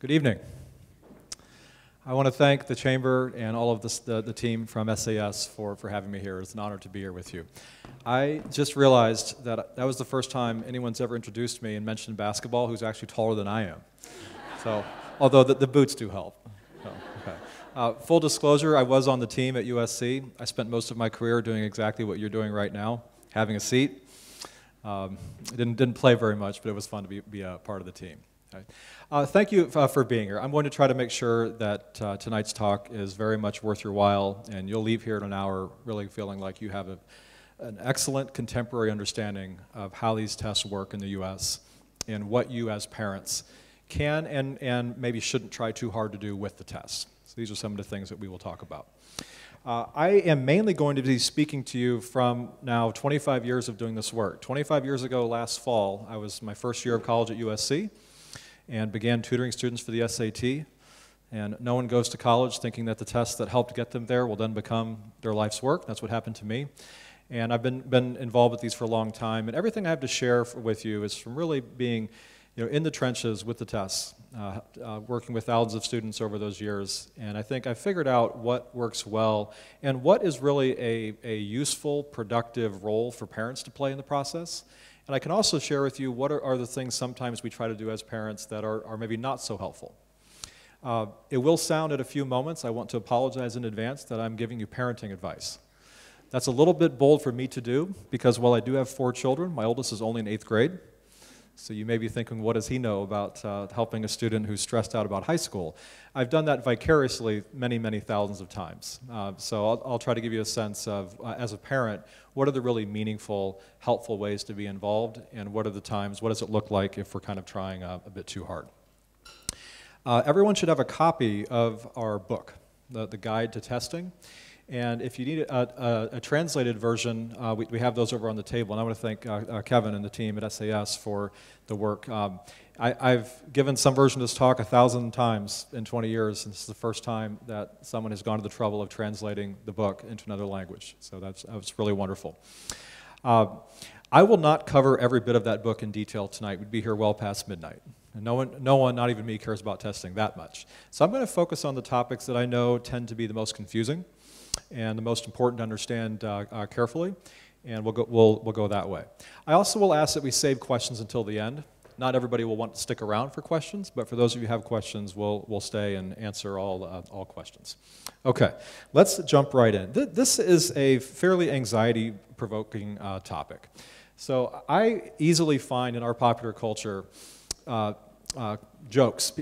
Good evening. I want to thank the Chamber and all of the team from SAS for having me here. It's an honor to be here with you. I just realized that was the first time anyone's ever introduced me and mentioned basketball who's actually taller than I am. So, although the boots do help. So, okay. Full disclosure, I was on the team at USC. I spent most of my career doing exactly what you're doing right now, having a seat. Didn't play very much, but it was fun to be a part of the team. Okay. Thank you for being here. I'm going to try to make sure that tonight's talk is very much worth your while, and you'll leave here in an hour really feeling like you have an excellent contemporary understanding of how these tests work in the U.S. and what you as parents can and maybe shouldn't try too hard to do with the tests. So these are some of the things that we will talk about. I am mainly going to be speaking to you from now 25 years of doing this work. 25 years ago last fall, I was my first year of college at USC and began tutoring students for the SAT. And no one goes to college thinking that the tests that helped get them there will then become their life's work. That's what happened to me. And I've been involved with these for a long time. And everything I have to share with you is from really being in the trenches with the tests, working with thousands of students over those years. And I think I figured out what works well and what is really a useful, productive role for parents to play in the process. And I can also share with you what are the things sometimes we try to do as parents that are maybe not so helpful. It will sound at a few moments, I want to apologize in advance that I'm giving you parenting advice. That's a little bit bold for me to do because while I do have 4 children, my oldest is only in 8th grade. So you may be thinking, what does he know about helping a student who's stressed out about high school? I've done that vicariously many, many thousands of times. So I'll try to give you a sense of, as a parent, what are the really meaningful, helpful ways to be involved, and what are the times, what does it look like if we're kind of trying a bit too hard? Everyone should have a copy of our book, the Guide to Testing. And if you need a translated version, we have those over on the table. And I want to thank Kevin and the team at SAS for the work. I've given some version of this talk 1,000 times in 20 years, and this is the first time that someone has gone to the trouble of translating the book into another language. So that's really wonderful. I will not cover every bit of that book in detail tonight. We'd be here well past midnight. And no one, not even me, cares about testing that much. So I'm going to focus on the topics that I know tend to be the most confusing and the most important to understand carefully, and we'll go that way. I also will ask that we save questions until the end. Not everybody will want to stick around for questions, but for those of you who have questions, we'll stay and answer all questions. Okay, let's jump right in. This is a fairly anxiety-provoking topic. So I easily find in our popular culture jokes,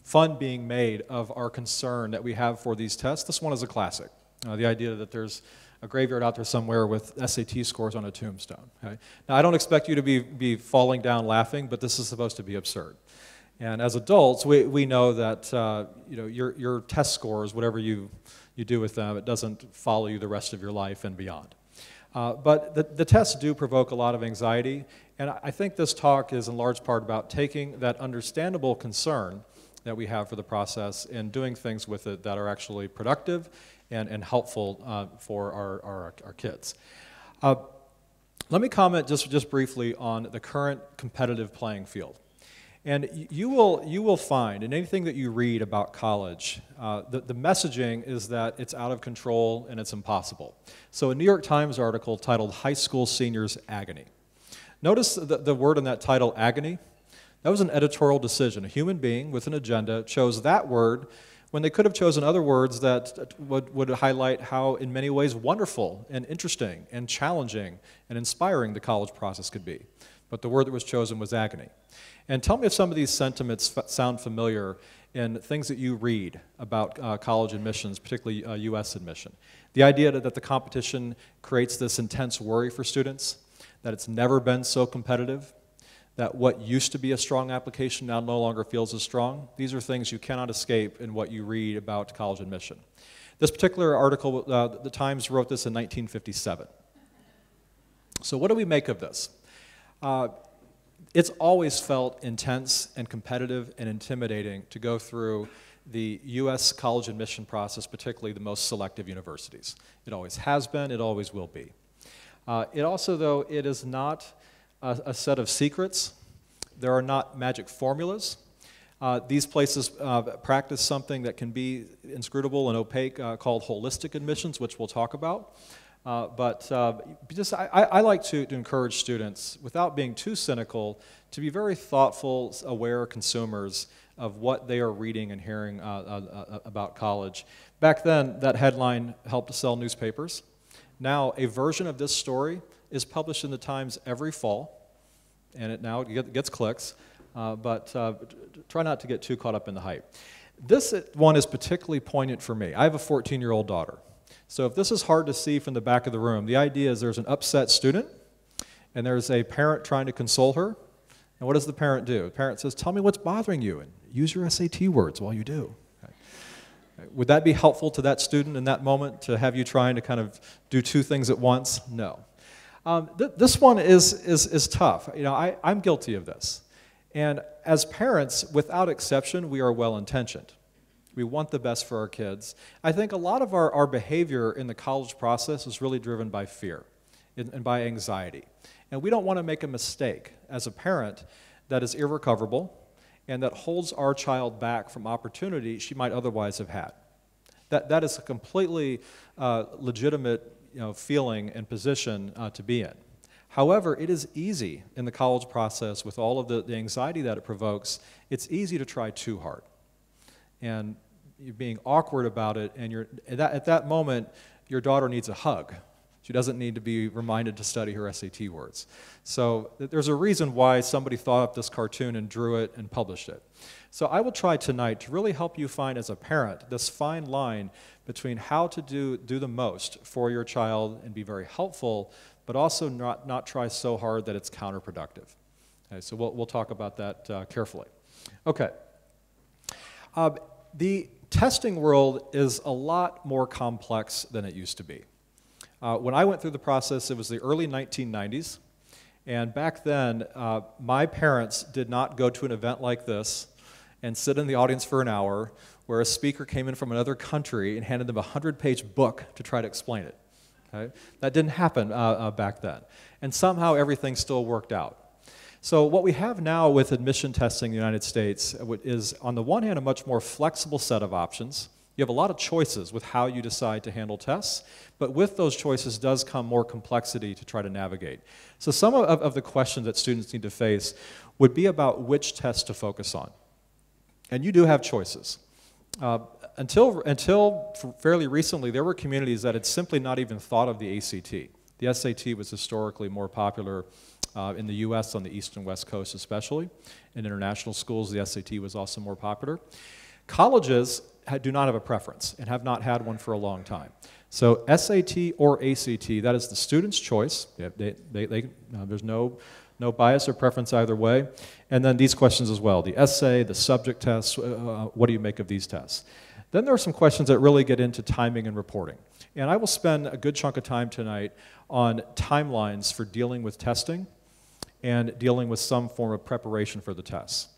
fun being made of our concern that we have for these tests. This one is a classic. The idea that there's a graveyard out there somewhere with SAT scores on a tombstone. Okay? Now, I don't expect you to be falling down laughing, but this is supposed to be absurd. And as adults, we know that your test scores, whatever you do with them, it doesn't follow you the rest of your life and beyond. But the tests do provoke a lot of anxiety, and I think this talk is in large part about taking that understandable concern that we have for the process and doing things with it that are actually productive and helpful for our kids. Let me comment just briefly on the current competitive playing field. And you will find in anything that you read about college, the messaging is that it's out of control and it's impossible. So a New York Times article titled "High School Seniors Agony." Notice the word in that title, agony. That was an editorial decision. A human being with an agenda chose that word when they could have chosen other words that would highlight how, in many ways, wonderful and interesting and challenging and inspiring the college process could be. But the word that was chosen was agony. And tell me if some of these sentiments sound familiar in things that you read about college admissions, particularly U.S. admission. The idea that the competition creates this intense worry for students, that it's never been so competitive, that what used to be a strong application now no longer feels as strong. These are things you cannot escape in what you read about college admission. This particular article, the Times wrote this in 1957. So what do we make of this? It's always felt intense and competitive and intimidating to go through the U.S. college admission process, particularly the most selective universities. It always has been, it always will be. It also, though, it is not a set of secrets. There are not magic formulas. These places practice something that can be inscrutable and opaque called holistic admissions, which we'll talk about. I like to encourage students, without being too cynical, to be very thoughtful, aware consumers of what they are reading and hearing about college. Back then, that headline helped to sell newspapers. Now, a version of this story is published in the Times every fall, and it now gets clicks, try not to get too caught up in the hype. This one is particularly poignant for me. I have a 14-year-old daughter. So if this is hard to see from the back of the room, the idea is there's an upset student, and there's a parent trying to console her. And what does the parent do? The parent says, "Tell me what's bothering you, and use your SAT words while you do." Okay. Would that be helpful to that student in that moment, to have you trying to kind of do two things at once? No. This one is tough. You know, I'm guilty of this. And as parents, without exception, we are well-intentioned. We want the best for our kids. I think a lot of our behavior in the college process is really driven by fear and by anxiety. And we don't want to make a mistake as a parent that is irrecoverable and that holds our child back from opportunity she might otherwise have had. That is a completely legitimate, feeling and position to be in. However, it is easy in the college process, with all of the anxiety that it provokes, it's easy to try too hard. And you're being awkward about it, and at that moment, your daughter needs a hug. She doesn't need to be reminded to study her SAT words. So there's a reason why somebody thought up this cartoon and drew it and published it. So I will try tonight to really help you find, as a parent, this fine line between how to do the most for your child and be very helpful, but also not try so hard that it's counterproductive. Okay, so we'll talk about that carefully. Okay. The testing world is a lot more complex than it used to be. When I went through the process, it was the early 1990s, and back then, my parents did not go to an event like this and sit in the audience for an hour where a speaker came in from another country and handed them a 100-page book to try to explain it. Okay? That didn't happen back then. And somehow everything still worked out. So what we have now with admission testing in the United States is, on the one hand, a much more flexible set of options. You have a lot of choices with how you decide to handle tests, but with those choices does come more complexity to try to navigate. So some of the questions that students need to face would be about which tests to focus on. And you do have choices. Until fairly recently, there were communities that had simply not even thought of the ACT. The SAT was historically more popular in the US on the East and West Coast especially. In international schools, the SAT was also more popular. Colleges do not have a preference and have not had one for a long time. So SAT or ACT, that is the student's choice. There's no bias or preference either way. And then these questions as well, the essay, the subject tests, what do you make of these tests? Then there are some questions that really get into timing and reporting. And I will spend a good chunk of time tonight on timelines for dealing with testing and dealing with some form of preparation for the tests.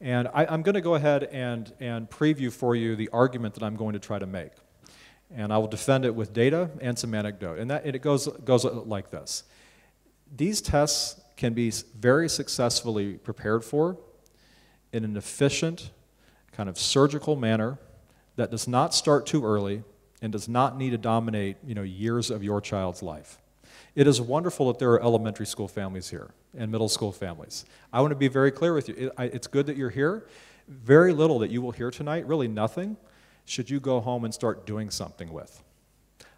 And I'm going to go ahead and preview for you the argument that I'm going to try to make. And I will defend it with data and some anecdote. And it goes like this. These tests can be very successfully prepared for in an efficient, kind of surgical manner that does not start too early and does not need to dominate, years of your child's life. It is wonderful that there are elementary school families here and middle school families. I want to be very clear with you. It's good that you're here. Very little that you will hear tonight, really nothing, should you go home and start doing something with.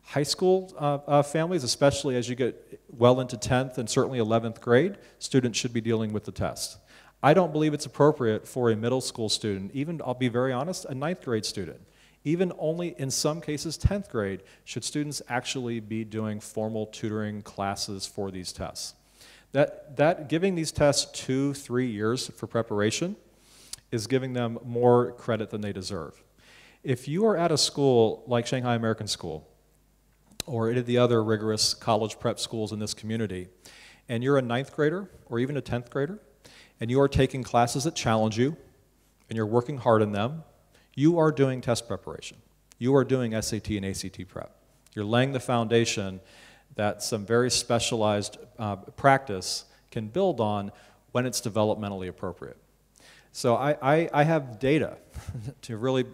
High school families, especially as you get well into 10th and certainly 11th grade, students should be dealing with the test. I don't believe it's appropriate for a middle school student, even, I'll be very honest, a 9th grade student, even only in some cases 10th grade, should students actually be doing formal tutoring classes for these tests. Giving these tests 2-3 years for preparation is giving them more credit than they deserve. If you are at a school like Shanghai American School, or any of the other rigorous college prep schools in this community, and you're a 9th grader or even a 10th grader, and you are taking classes that challenge you, and you're working hard in them, you are doing test preparation. You are doing SAT and ACT prep. You're laying the foundation that some very specialized practice can build on when it's developmentally appropriate. So I have data to really,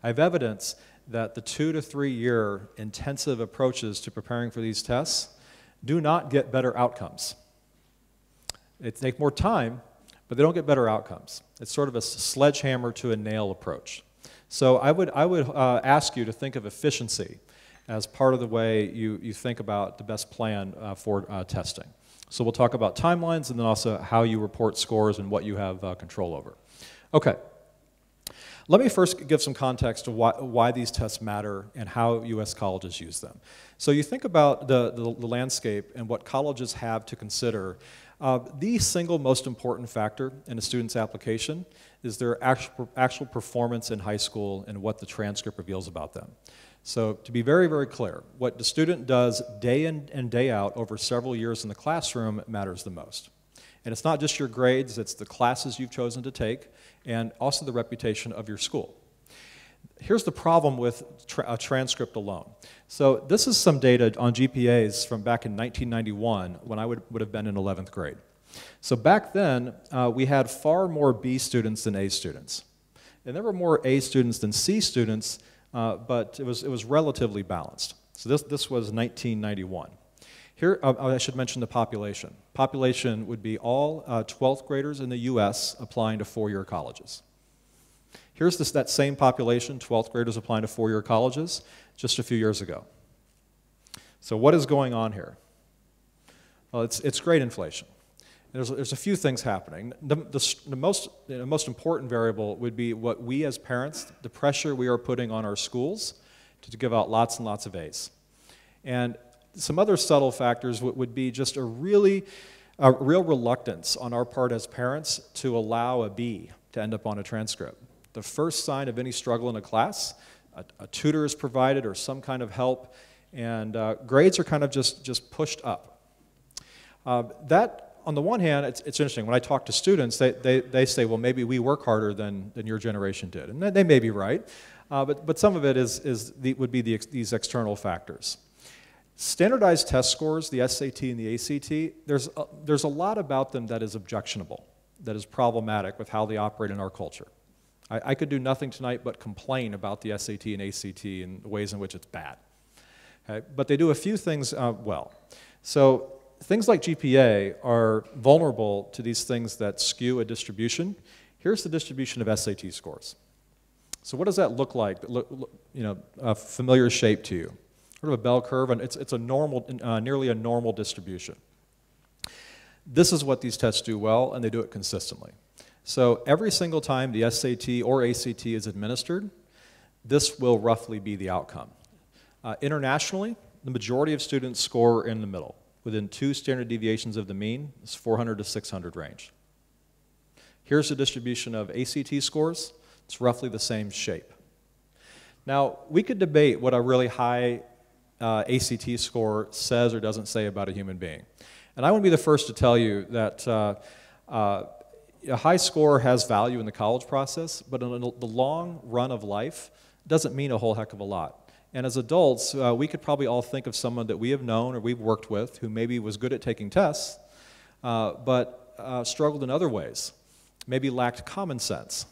I have evidence that the 2 to 3 year intensive approaches to preparing for these tests do not get better outcomes. They take more time, but they don't get better outcomes. It's sort of a sledgehammer to a nail approach. So I would ask you to think of efficiency as part of the way you think about the best plan for testing. So we'll talk about timelines and then also how you report scores and what you have control over. Okay. Let me first give some context to why these tests matter and how U.S. colleges use them. So you think about the landscape and what colleges have to consider. The single most important factor in a student's application is their actual performance in high school and what the transcript reveals about them. So to be very, very clear, what the student does day in and day out over several years in the classroom matters the most. And it's not just your grades, it's the classes you've chosen to take and also the reputation of your school. Here's the problem with a transcript alone. So this is some data on GPAs from back in 1991 when I would have been in 11th grade. So back then, we had far more B students than A students. And there were more A students than C students, but it was relatively balanced. So this was 1991. Here, I should mention the population. Population would be all 12th graders in the US applying to four-year colleges. Here's that same population, 12th graders applying to four-year colleges, just a few years ago. So what is going on here? Well, it's grade inflation. There's a few things happening. The most important variable would be what we as parents, the pressure we are putting on our schools to give out lots and lots of A's. And some other subtle factors would be just a real reluctance on our part as parents to allow a B to end up on a transcript. The first sign of any struggle in a class, a tutor is provided or some kind of help, and grades are kind of just pushed up. That, on the one hand, it's interesting. When I talk to students, they say, well, maybe we work harder than your generation did. And they may be right, but some of it would be these external factors. Standardized test scores, the SAT and the ACT, there's a lot about them that is objectionable, that is problematic with how they operate in our culture. I could do nothing tonight but complain about the SAT and ACT and the ways in which it's bad. Okay? But they do a few things well. So things like GPA are vulnerable to these things that skew a distribution. Here's the distribution of SAT scores. So what does that look like? A familiar shape to you. Sort of a bell curve, and it's a normal, nearly a normal distribution. This is what these tests do well, and they do it consistently. So every single time the SAT or ACT is administered, this will roughly be the outcome. Internationally, the majority of students score in the middle, within 2 standard deviations of the mean. It's 400 to 600 range. Here's the distribution of ACT scores. It's roughly the same shape. Now, we could debate what a really high ACT score says or doesn't say about a human being. And I want to be the first to tell you that a high score has value in the college process, but in the long run of life, it doesn't mean a whole heck of a lot. And as adults, we could probably all think of someone that we have known or we've worked with who maybe was good at taking tests, but struggled in other ways. Maybe lacked common sense,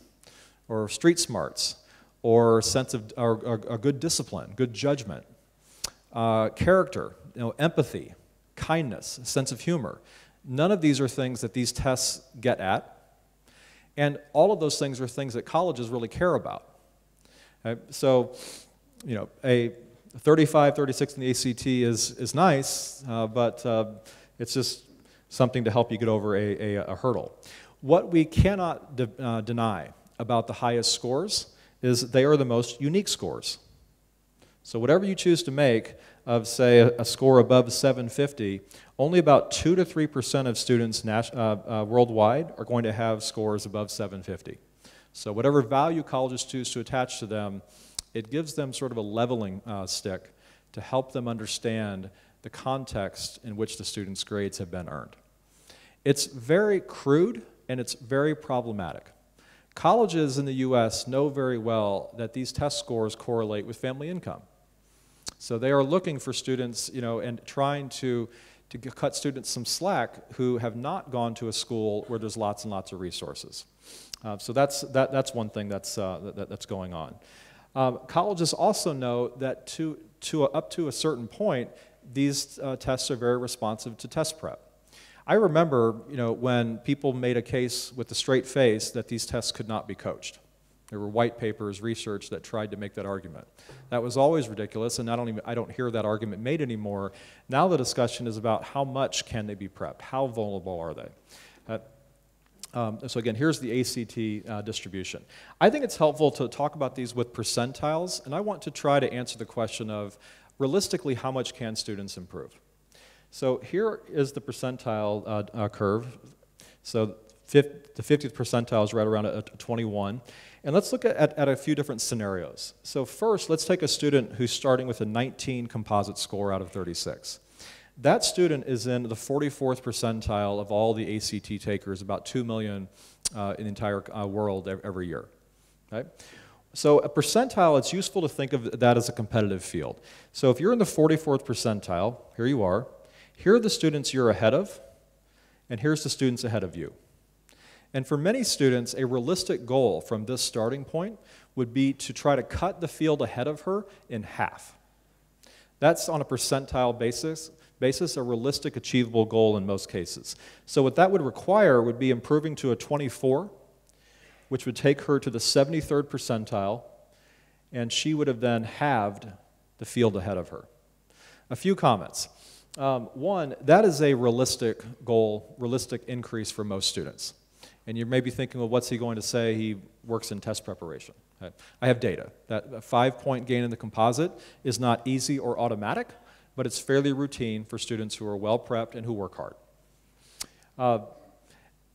or street smarts, or sense of or good discipline, good judgment. Character, empathy, kindness, sense of humor. None of these are things that these tests get at, and all of those things are things that colleges really care about. Okay? So, a 35, 36 in the ACT is nice, but it's just something to help you get over a hurdle. What we cannot deny about the highest scores is they are the most unique scores. So whatever you choose to make of, say, a score above 750, only about 2 to 3% of students worldwide are going to have scores above 750. So whatever value colleges choose to attach to them, it gives them sort of a leveling stick to help them understand the context in which the students' grades have been earned. It's very crude and it's very problematic. Colleges in the US know very well that these test scores correlate with family income. So they are looking for students, and trying to to cut students some slack who have not gone to a school where there's lots and lots of resources. So that's one thing that's going on. Colleges also know that up to a certain point, these tests are very responsive to test prep. I remember, when people made a case with a straight face that these tests could not be coached. There were white papers, research that tried to make that argument. That was always ridiculous, and I don't hear that argument made anymore. Now the discussion is about how much can they be prepped, how vulnerable are they. So again, here's the ACT distribution. I think it's helpful to talk about these with percentiles, and I want to try to answer the question of, realistically, how much can students improve? So here is the percentile curve. So the 50th percentile is right around a 21. And let's look at a few different scenarios. So first, let's take a student who's starting with a 19 composite score out of 36. That student is in the 44th percentile of all the ACT takers, about 2 million in the entire world every year. Right? So a percentile, it's useful to think of that as a competitive field. So if you're in the 44th percentile, here you are. Here are the students you're ahead of, and here's the students ahead of you. And for many students, a realistic goal from this starting point would be to try to cut the field ahead of her in half. That's on a percentile basis a realistic, achievable goal in most cases. So what that would require would be improving to a 24, which would take her to the 73rd percentile, and she would have then halved the field ahead of her. A few comments. One, that is a realistic goal, realistic increase for most students. And you may be thinking, well, what's he going to say? He works in test preparation. Okay. I have data that a 5-point gain in the composite is not easy or automatic, but it's fairly routine for students who are well prepped and who work hard.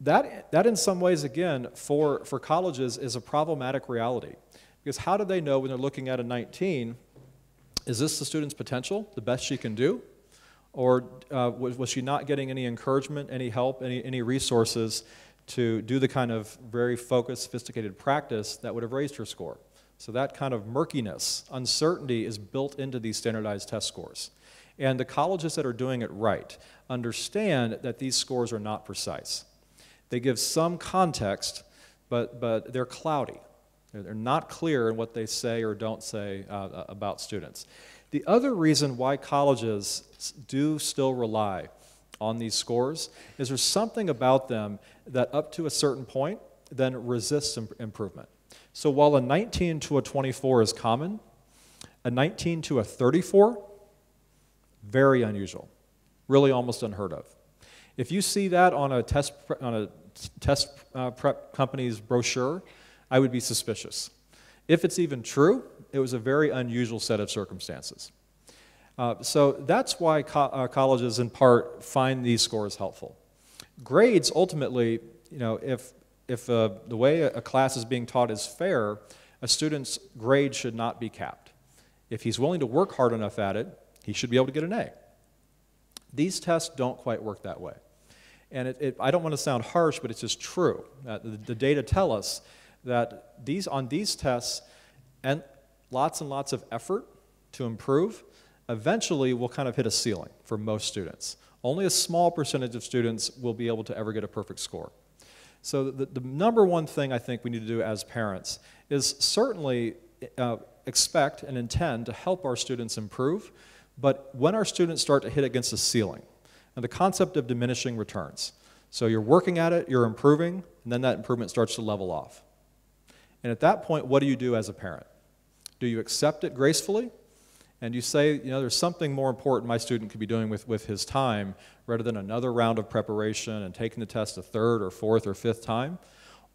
That in some ways, again, for colleges is a problematic reality. Because how do they know when they're looking at a 19, is this the student's potential, the best she can do? Or was she not getting any encouragement, any help, any resources to do the kind of very focused, sophisticated practice that would have raised her score? So that kind of murkiness, uncertainty is built into these standardized test scores. And the colleges that are doing it right understand that these scores are not precise. They give some context, but they're cloudy. They're not clear in what they say or don't say about students. The other reason why colleges do still rely on these scores is there's something about them that up to a certain point then resists improvement. So while a 19 to a 24 is common, a 19 to a 34, very unusual, really almost unheard of. If you see that on a test prep company's brochure, I would be suspicious. If it's even true, it was a very unusual set of circumstances. So that's why colleges, in part, find these scores helpful. Grades, ultimately, if the way a class is being taught is fair, a student's grade should not be capped. If he's willing to work hard enough at it, he should be able to get an A. These tests don't quite work that way. And I don't want to sound harsh, but it's just true. The data tell us that on these tests, and lots of effort to improve, eventually we'll kind of hit a ceiling for most students. Only a small percentage of students will be able to ever get a perfect score. So the number one thing I think we need to do as parents is certainly expect and intend to help our students improve, but when our students start to hit against a ceiling, and the concept of diminishing returns. So you're working at it, you're improving, and then that improvement starts to level off. And at that point, what do you do as a parent? Do you accept it gracefully? And you say, there's something more important my student could be doing with his time rather than another round of preparation and taking the test a third or fourth or fifth time?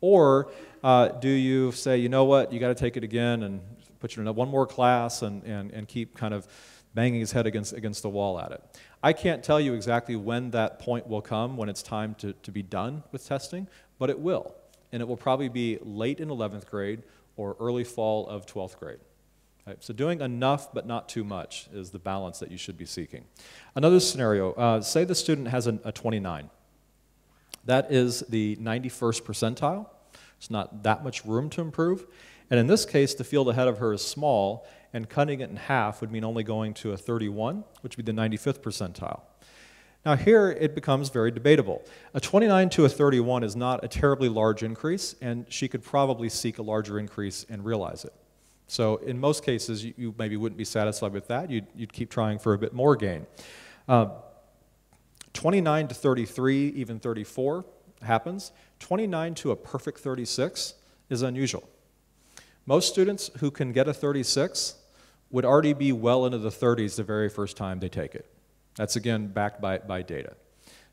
Or do you say, you know what, you got to take it again and put you in one more class and keep kind of banging his head against the wall at it? I can't tell you exactly when that point will come, when it's time to be done with testing, but it will. And it will probably be late in 11th grade or early fall of 12th grade. Right? So doing enough but not too much is the balance that you should be seeking. Another scenario, say the student has a 29. That is the 91st percentile. It's not that much room to improve. And in this case, the field ahead of her is small, and cutting it in half would mean only going to a 31, which would be the 95th percentile. Now here it becomes very debatable. A 29 to a 31 is not a terribly large increase, and she could probably seek a larger increase and realize it. So in most cases, you maybe wouldn't be satisfied with that. You'd keep trying for a bit more gain. 29 to 33, even 34 happens. 29 to a perfect 36 is unusual. Most students who can get a 36 would already be well into the 30s the very first time they take it. That's, again, backed by data.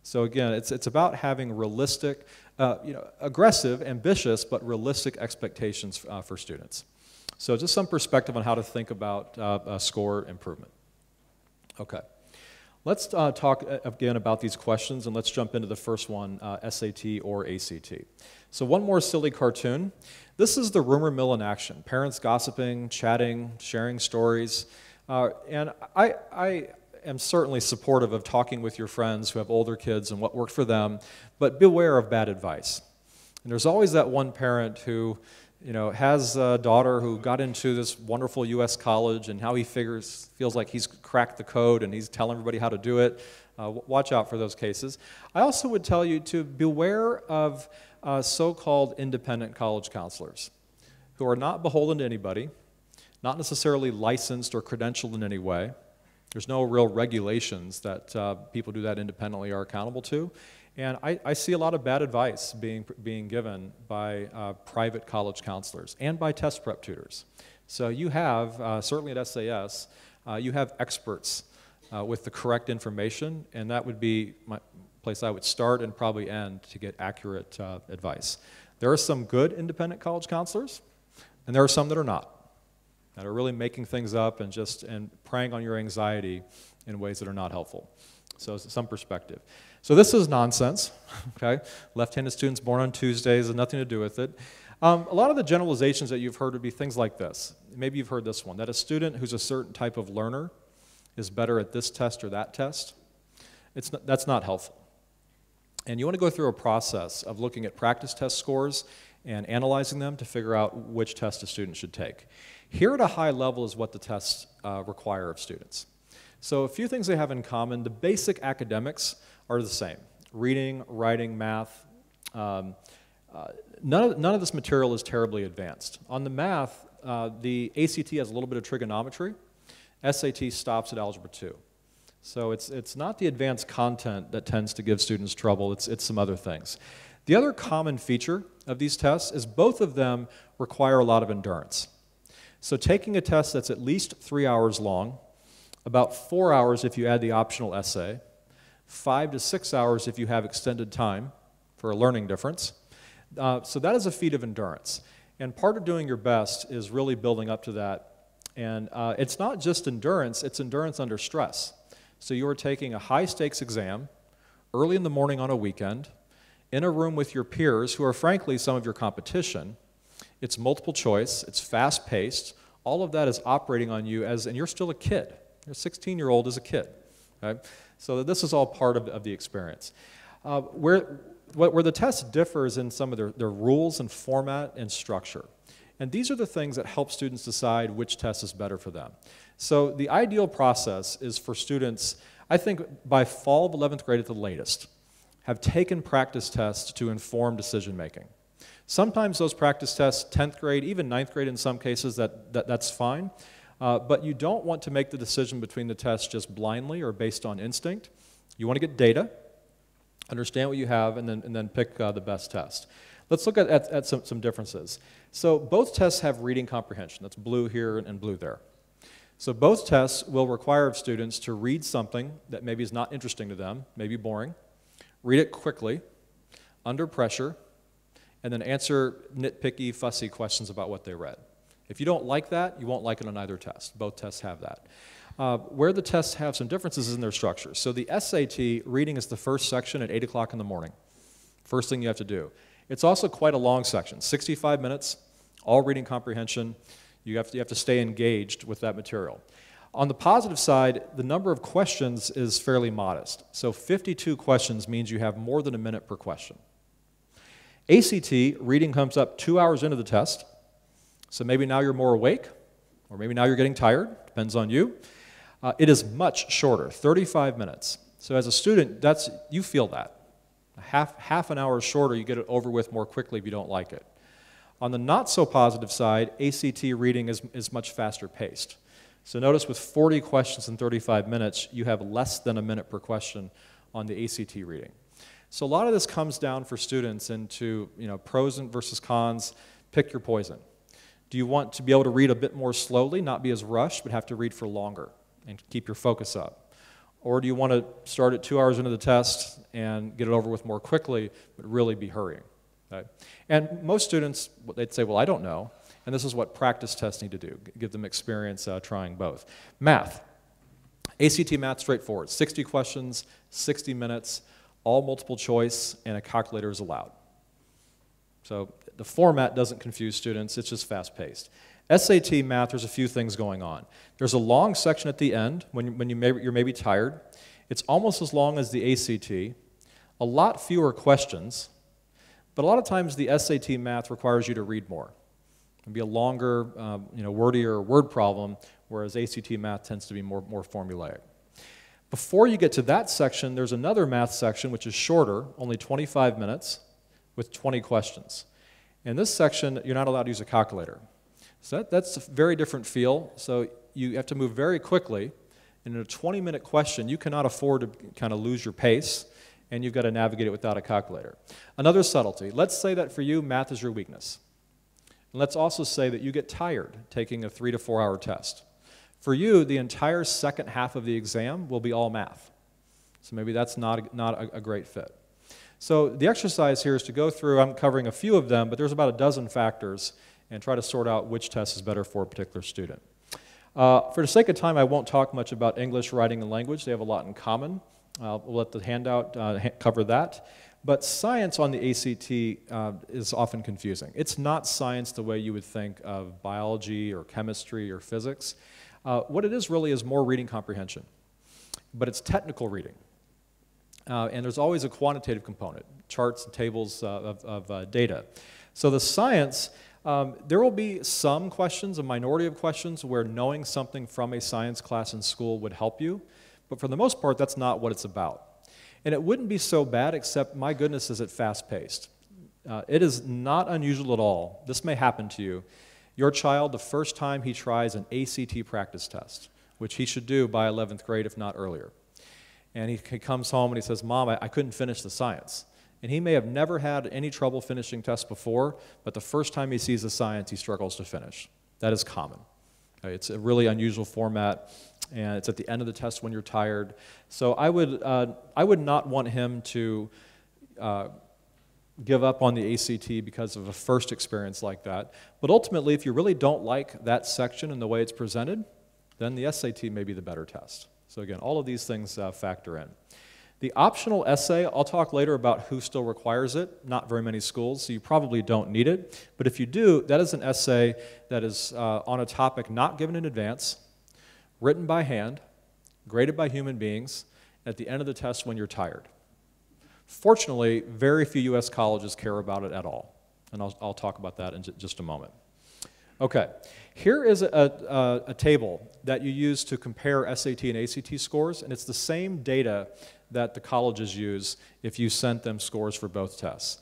So again, it's about having realistic, aggressive, ambitious, but realistic expectations for students. So just some perspective on how to think about score improvement. Okay. Let's talk again about these questions, and let's jump into the first one, SAT or ACT. So one more silly cartoon. This is the rumor mill in action. Parents gossiping, chatting, sharing stories. And I am certainly supportive of talking with your friends who have older kids and what worked for them, but beware of bad advice. And there's always that one parent who has a daughter who got into this wonderful U.S. college, and how he feels like he's cracked the code and he's telling everybody how to do it. Watch out for those cases. I also would tell you to beware of so-called independent college counselors who are not beholden to anybody, not necessarily licensed or credentialed in any way. There's no real regulations that people do that independently are accountable to. And I see a lot of bad advice being given by private college counselors and by test prep tutors. So you have, certainly at SAS, you have experts with the correct information, and that would be my place I would start and probably end to get accurate advice. There are some good independent college counselors, and there are some that are not, that are really making things up and preying on your anxiety in ways that are not helpful. So some perspective. So this is nonsense, okay? Left-handed students born on Tuesdays has nothing to do with it. A lot of the generalizations that you've heard would be things like this. Maybe you've heard this one, that a student who's a certain type of learner is better at this test or that test. That's not helpful. And you want to go through a process of looking at practice test scores and analyzing them to figure out which test a student should take. Here at a high level is what the tests require of students. So a few things they have in common. The basic academics are the same. Reading, writing, math. None of this material is terribly advanced. On the math, the ACT has a little bit of trigonometry. SAT stops at Algebra 2. So it's not the advanced content that tends to give students trouble, it's some other things. The other common feature of these tests is both of them require a lot of endurance. So taking a test that's at least 3 hours long, about 4 hours if you add the optional essay, 5 to 6 hours if you have extended time for a learning difference. So that is a feat of endurance. And part of doing your best is really building up to that. And it's not just endurance, it's endurance under stress. So you are taking a high-stakes exam early in the morning on a weekend in a room with your peers who are frankly some of your competition. It's multiple choice, it's fast-paced. All of that is operating on you and you're still a kid. Your 16-year-old is a kid. Okay? So this is all part of the experience. Where the test differs in some of their rules and format and structure. And these are the things that help students decide which test is better for them. So the ideal process is for students, I think by fall of 11th grade at the latest, have taken practice tests to inform decision making. Sometimes those practice tests, 10th grade, even 9th grade in some cases, that's fine. But you don't want to make the decision between the tests just blindly or based on instinct. You want to get data, understand what you have, and then pick the best test. Let's look at some differences. So both tests have reading comprehension. That's blue here and blue there. So both tests will require of students to read something that maybe is not interesting to them, maybe boring, read it quickly, under pressure, and then answer nitpicky, fussy questions about what they read. If you don't like that, you won't like it on either test. Both tests have that. Where the tests have some differences is in their structure. So the SAT, reading is the first section at 8 o'clock in the morning. First thing you have to do. It's also quite a long section, 65 minutes, all reading comprehension. You have to stay engaged with that material. On the positive side, the number of questions is fairly modest. So 52 questions means you have more than a minute per question. ACT, reading comes up 2 hours into the test. So maybe now you're more awake, or maybe now you're getting tired, depends on you. It is much shorter, 35 minutes. So as a student, you feel that. Half an hour shorter, you get it over with more quickly if you don't like it. On the not so positive side, ACT reading is much faster paced. So notice with 40 questions in 35 minutes, you have less than a minute per question on the ACT reading. So a lot of this comes down for students into pros versus cons, pick your poison. Do you want to be able to read a bit more slowly, not be as rushed, but have to read for longer and keep your focus up? Or do you want to start at 2 hours into the test and get it over with more quickly, but really be hurrying? Okay? And most students, they'd say, well, I don't know. And this is what practice tests need to do, give them experience trying both. Math. ACT math, straightforward. 60 questions, 60 minutes, all multiple choice, and a calculator is allowed. So the format doesn't confuse students, it's just fast-paced. SAT math, there's a few things going on. There's a long section at the end when you're maybe tired. It's almost as long as the ACT, a lot fewer questions, but a lot of times the SAT math requires you to read more. It can be a longer, wordier word problem, whereas ACT math tends to be more formulaic. Before you get to that section, there's another math section which is shorter, only 25 minutes, with 20 questions. In this section, you're not allowed to use a calculator. So that's a very different feel. So you have to move very quickly. And in a 20-minute question, you cannot afford to kind of lose your pace, and you've got to navigate it without a calculator. Another subtlety. Let's say that for you, math is your weakness. And let's also say that you get tired taking a 3 to 4 hour test. For you, the entire second half of the exam will be all math. So maybe that's not a great fit. So the exercise here is to go through, I'm covering a few of them, but there's about a dozen factors, and try to sort out which test is better for a particular student. For the sake of time, I won't talk much about English, writing, and language. They have a lot in common. We'll let the handout cover that. But science on the ACT is often confusing. It's not science the way you would think of biology or chemistry or physics. What it is really is more reading comprehension. But it's technical reading. And there's always a quantitative component, charts and tables of data. So the science, there will be some questions, a minority of questions, where knowing something from a science class in school would help you. But for the most part, that's not what it's about. And it wouldn't be so bad, except, my goodness, is it fast-paced. It is not unusual at all. This may happen to you. Your child, the first time he tries an ACT practice test, which he should do by 11th grade, if not earlier. And he comes home and he says, Mom, I couldn't finish the science. And he may have never had any trouble finishing tests before, but the first time he sees the science, he struggles to finish. That is common. It's a really unusual format, and it's at the end of the test when you're tired. So I would not want him to give up on the ACT because of a first experience like that. But ultimately, if you really don't like that section and the way it's presented, then the SAT may be the better test. So again, all of these things factor in. The optional essay, I'll talk later about who still requires it. Not very many schools, so you probably don't need it. But if you do, that is an essay that is on a topic not given in advance, written by hand, graded by human beings, at the end of the test when you're tired. Fortunately, very few U.S. colleges care about it at all. And I'll talk about that in just a moment. Okay, here is a table that you use to compare SAT and ACT scores, and it's the same data that the colleges use if you sent them scores for both tests.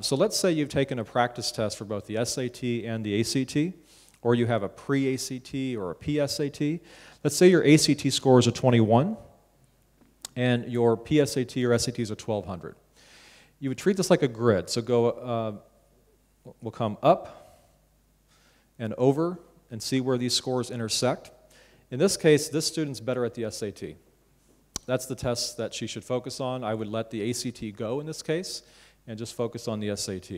So let's say you've taken a practice test for both the SAT and the ACT, or you have a pre-ACT or a PSAT. Let's say your ACT score is a 21, and your PSAT or SAT is a 1200. You would treat this like a grid, so we'll come up and over and see where these scores intersect. In this case, this student's better at the SAT. That's the test that she should focus on. I would let the ACT go in this case and just focus on the SAT.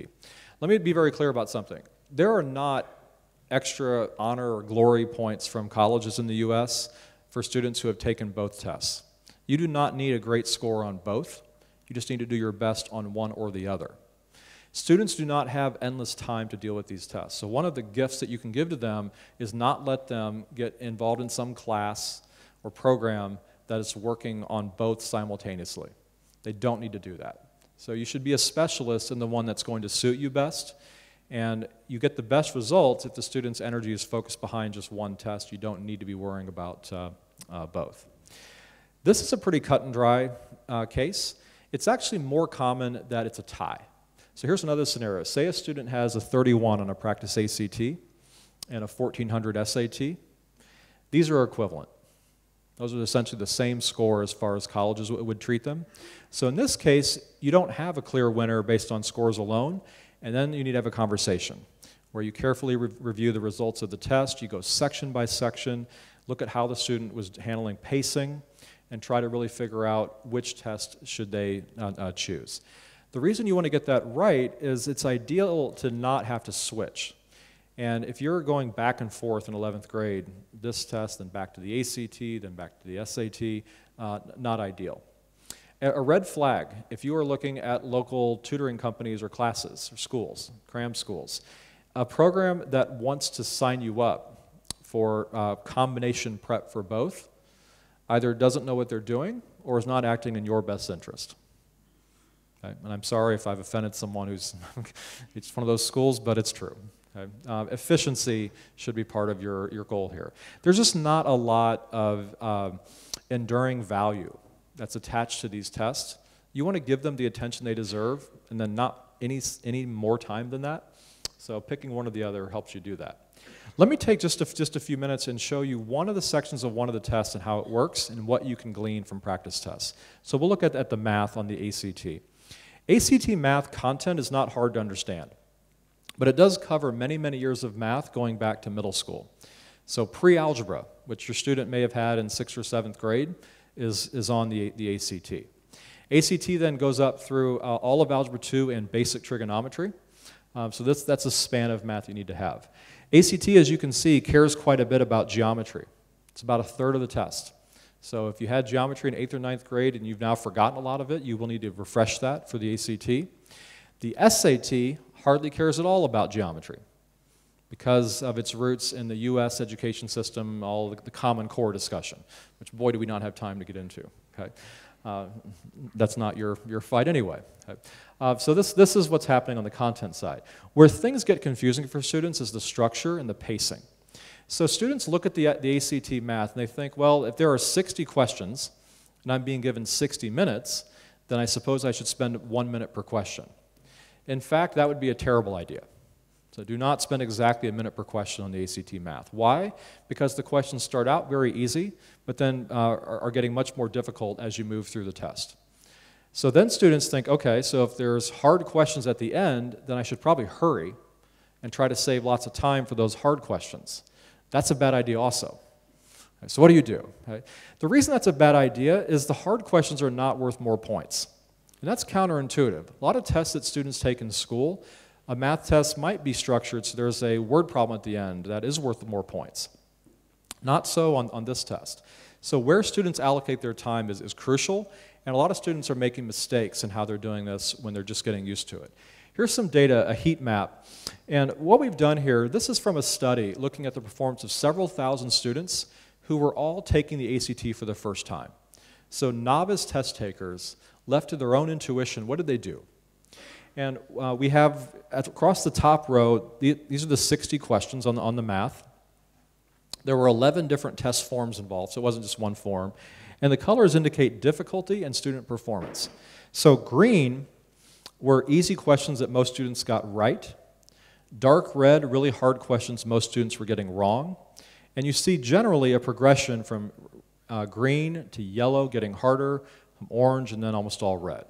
Let me be very clear about something. There are not extra honor or glory points from colleges in the US for students who have taken both tests. You do not need a great score on both. You just need to do your best on one or the other. Students do not have endless time to deal with these tests. So one of the gifts that you can give to them is not let them get involved in some class or program that is working on both simultaneously. They don't need to do that. So you should be a specialist in the one that's going to suit you best, and you get the best results if the student's energy is focused behind just one test. You don't need to be worrying about both. This is a pretty cut and dry case. It's actually more common that it's a tie. So here's another scenario. Say a student has a 31 on a practice ACT and a 1400 SAT. These are equivalent. Those are essentially the same score as far as colleges would treat them. So in this case, you don't have a clear winner based on scores alone, and then you need to have a conversation where you carefully review the results of the test, you go section by section, look at how the student was handling pacing, and try to really figure out which test should they choose. The reason you want to get that right is it's ideal to not have to switch. And if you're going back and forth in 11th grade, this test, then back to the ACT, then back to the SAT, not ideal. A red flag, if you are looking at local tutoring companies or classes or schools, cram schools, a program that wants to sign you up for combination prep for both either doesn't know what they're doing or is not acting in your best interest. Okay? And I'm sorry if I've offended someone who's, it's one of those schools, but it's true. Okay? Efficiency should be part of your goal here. There's just not a lot of enduring value that's attached to these tests. You want to give them the attention they deserve and then not any more time than that. So picking one or the other helps you do that. Let me take just a few minutes and show you one of the sections of one of the tests and how it works and what you can glean from practice tests. So we'll look at the math on the ACT. ACT math content is not hard to understand, but it does cover many, many years of math going back to middle school. So pre-algebra, which your student may have had in 6th or 7th grade, is on the ACT. ACT then goes up through all of Algebra 2 and basic trigonometry. So that's a span of math you need to have. ACT, as you can see, cares quite a bit about geometry. It's about 1/3 of the test. So if you had geometry in 8th or 9th grade and you've now forgotten a lot of it, you will need to refresh that for the ACT. The SAT hardly cares at all about geometry because of its roots in the US education system, all the Common Core discussion, which boy do we not have time to get into. Okay? That's not your fight anyway. Okay? So this is what's happening on the content side. Where things get confusing for students is the structure and the pacing. So students look at the ACT math and they think, well, if there are 60 questions and I'm being given 60 minutes, then I suppose I should spend 1 minute per question. In fact, that would be a terrible idea. So do not spend exactly 1 minute per question on the ACT math. Why? Because the questions start out very easy, but then are getting much more difficult as you move through the test. So then students think, okay, so if there's hard questions at the end, then I should probably hurry and try to save lots of time for those hard questions. That's a bad idea also. Okay, so what do you do? Okay? The reason that's a bad idea is the hard questions are not worth more points. And that's counterintuitive. A lot of tests that students take in school, a math test might be structured so there's a word problem at the end that is worth more points. Not so on this test. So where students allocate their time is crucial, and a lot of students are making mistakes in how they're doing this when they're just getting used to it. Here's some data, a heat map. And what we've done here, this is from a study looking at the performance of several thousand students who were all taking the ACT for the first time. So novice test takers, left to their own intuition, what did they do? And we have, across the top row, these are the 60 questions on the math. There were 11 different test forms involved, so it wasn't just one form. And the colors indicate difficulty and student performance. So green were easy questions that most students got right. Dark red, really hard questions most students were getting wrong. And you see generally a progression from green to yellow getting harder, from orange, and then almost all red.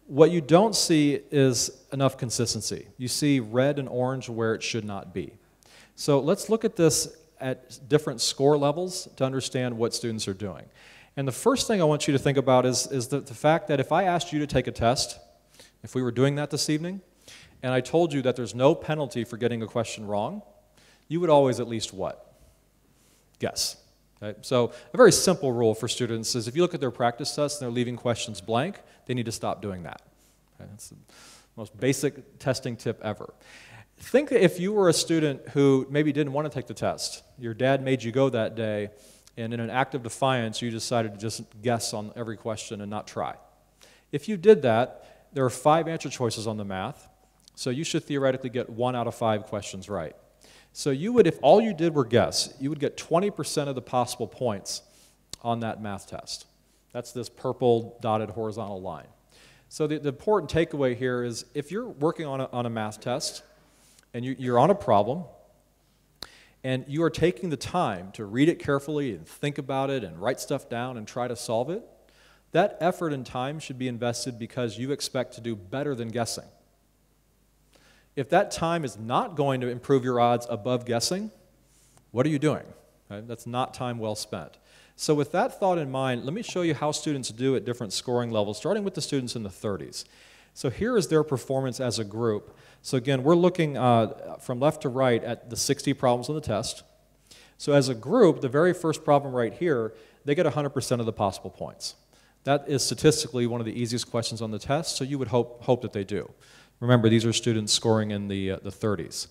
What you don't see is enough consistency. You see red and orange where it should not be. So let's look at this at different score levels to understand what students are doing. And the first thing I want you to think about is the fact that if I asked you to take a test, if we were doing that this evening, and I told you that there's no penalty for getting a question wrong, you would always at least what? Guess. Okay? So a very simple rule for students is if you look at their practice tests and they're leaving questions blank, they need to stop doing that. Okay? That's the most basic testing tip ever. Think if you were a student who maybe didn't want to take the test. Your dad made you go that day, and in an act of defiance, you decided to just guess on every question and not try. If you did that, there are 5 answer choices on the math, so you should theoretically get 1 out of 5 questions right. So you would, if all you did were guess, you would get 20% of the possible points on that math test. That's this purple dotted horizontal line. So the important takeaway here is if you're working on a math test and you're on a problem and you are taking the time to read it carefully and think about it and write stuff down and try to solve it, that effort and time should be invested because you expect to do better than guessing. If that time is not going to improve your odds above guessing, what are you doing? Right? That's not time well spent. So with that thought in mind, let me show you how students do at different scoring levels, starting with the students in the 30s. So here is their performance as a group. So again, we're looking from left to right at the 60 problems on the test. So as a group, the very first problem right here, they get 100% of the possible points. That is statistically one of the easiest questions on the test, so you would hope that they do. Remember, these are students scoring in the 30s.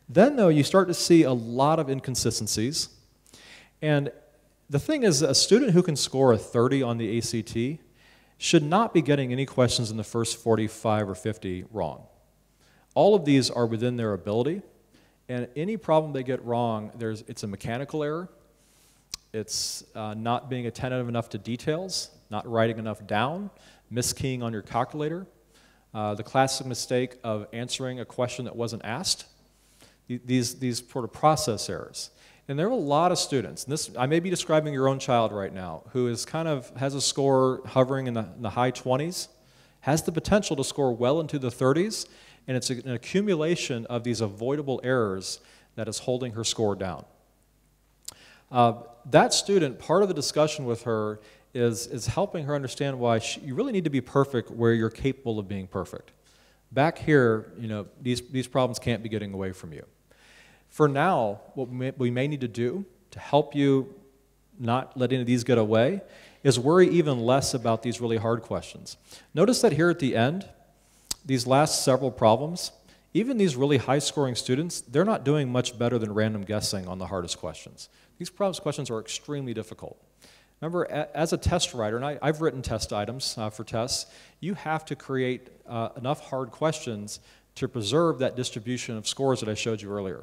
Then, though, you start to see a lot of inconsistencies. And the thing is, a student who can score a 30 on the ACT should not be getting any questions in the first 45 or 50 wrong. All of these are within their ability, and any problem they get wrong, it's a mechanical error, it's not being attentive enough to details, not writing enough down, miskeying on your calculator, the classic mistake of answering a question that wasn't asked, these sort of process errors. And there are a lot of students, and I may be describing your own child right now, who has a score hovering in the high 20s, has the potential to score well into the 30s, and it's an accumulation of these avoidable errors that is holding her score down. That student, part of the discussion with her is helping her understand why you really need to be perfect where you're capable of being perfect. Back here, these problems can't be getting away from you. For now, what we may need to do to help you not let any of these get away is worry even less about these really hard questions. Notice that here at the end, these last several problems, even these really high-scoring students, they're not doing much better than random guessing on the hardest questions. These questions are extremely difficult. Remember, as a test writer, and I've written test items for tests, you have to create enough hard questions to preserve that distribution of scores that I showed you earlier.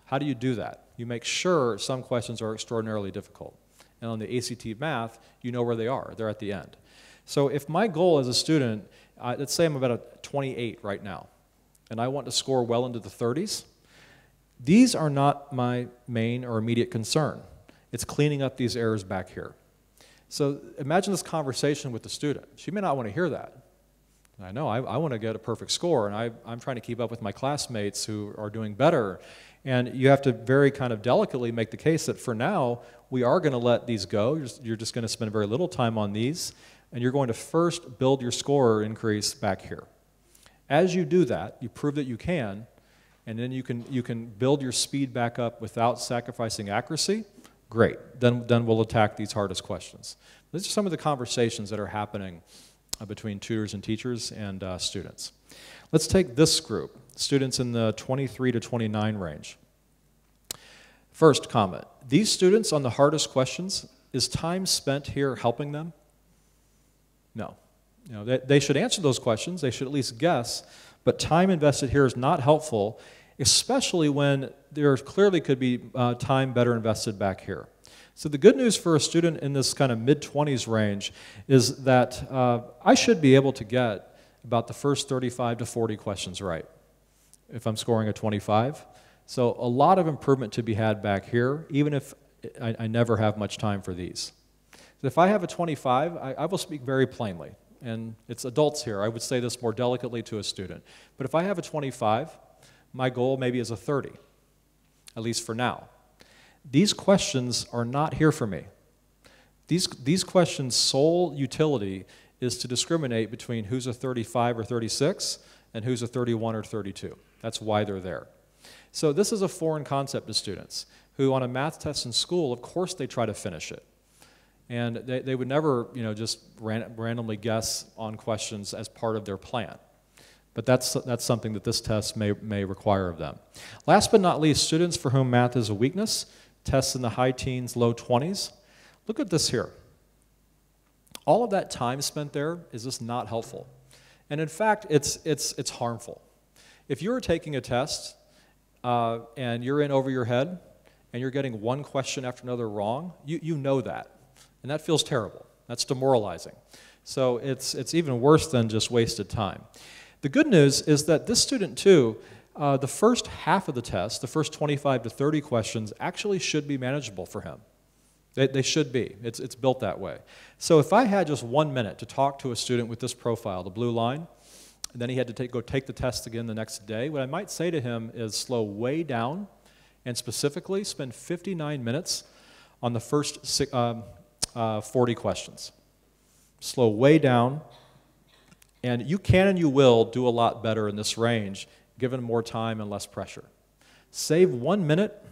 How do you do that? You make sure some questions are extraordinarily difficult. And on the ACT math, you know where they are. They're at the end. So if my goal as a student, let's say I'm about a 28 right now, and I want to score well into the 30s, these are not my main or immediate concern. It's cleaning up these errors back here. So imagine this conversation with the student. She may not want to hear that. I know, I want to get a perfect score, and I'm trying to keep up with my classmates who are doing better. And you have to very kind of delicately make the case that for now, we are going to let these go. You're just going to spend very little time on these, and you're going to first build your score increase back here. As you do that, you prove that you can, and then you can build your speed back up without sacrificing accuracy. Great. Then we'll attack these hardest questions. These are some of the conversations that are happening between tutors and teachers and students. Let's take this group, students in the 23 to 29 range. First comment, these students on the hardest questions, is time spent here helping them? No. They should answer those questions, they should at least guess, but time invested here is not helpful, especially when there clearly could be time better invested back here. So the good news for a student in this kind of mid-20s range is that I should be able to get about the first 35 to 40 questions right if I'm scoring a 25. So a lot of improvement to be had back here, even if I never have much time for these. So if I have a 25, I will speak very plainly. And it's adults here. I would say this more delicately to a student. But if I have a 25, my goal maybe is a 30, at least for now. These questions are not here for me. These questions' sole utility is to discriminate between who's a 35 or 36 and who's a 31 or 32. That's why they're there. So this is a foreign concept to students who on a math test in school, of course they try to finish it. And they would never just randomly guess on questions as part of their plan. But that's something that this test may require of them. Last but not least, students for whom math is a weakness, tests in the high teens, low 20s. Look at this here. All of that time spent there is just not helpful. And in fact, it's harmful. If you're taking a test and you're in over your head and you're getting one question after another wrong, you know that. And that feels terrible. That's demoralizing. So it's even worse than just wasted time. The good news is that this student too, the first half of the test, the first 25 to 30 questions, actually should be manageable for him. They should be. It's built that way. So if I had just 1 minute to talk to a student with this profile, the blue line, and then he had to go take the test again the next day, what I might say to him is slow way down and specifically spend 59 minutes on the first 40 questions. Slow way down, and you can and you will do a lot better in this range given more time and less pressure. Save 1 minute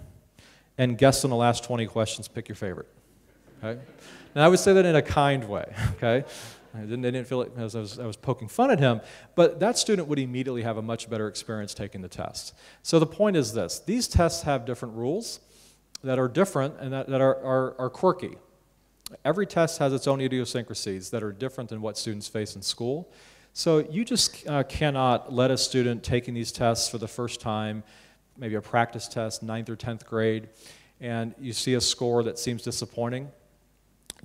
and guess in the last 20 questions, pick your favorite. Okay? Now I would say that in a kind way, okay? I didn't feel it as I was poking fun at him, but that student would immediately have a much better experience taking the test. So the point is this: these tests have different rules that are different and that are quirky. Every test has its own idiosyncrasies that are different than what students face in school. So you just cannot let a student taking these tests for the first time, maybe a practice test, 9th or 10th grade, and you see a score that seems disappointing.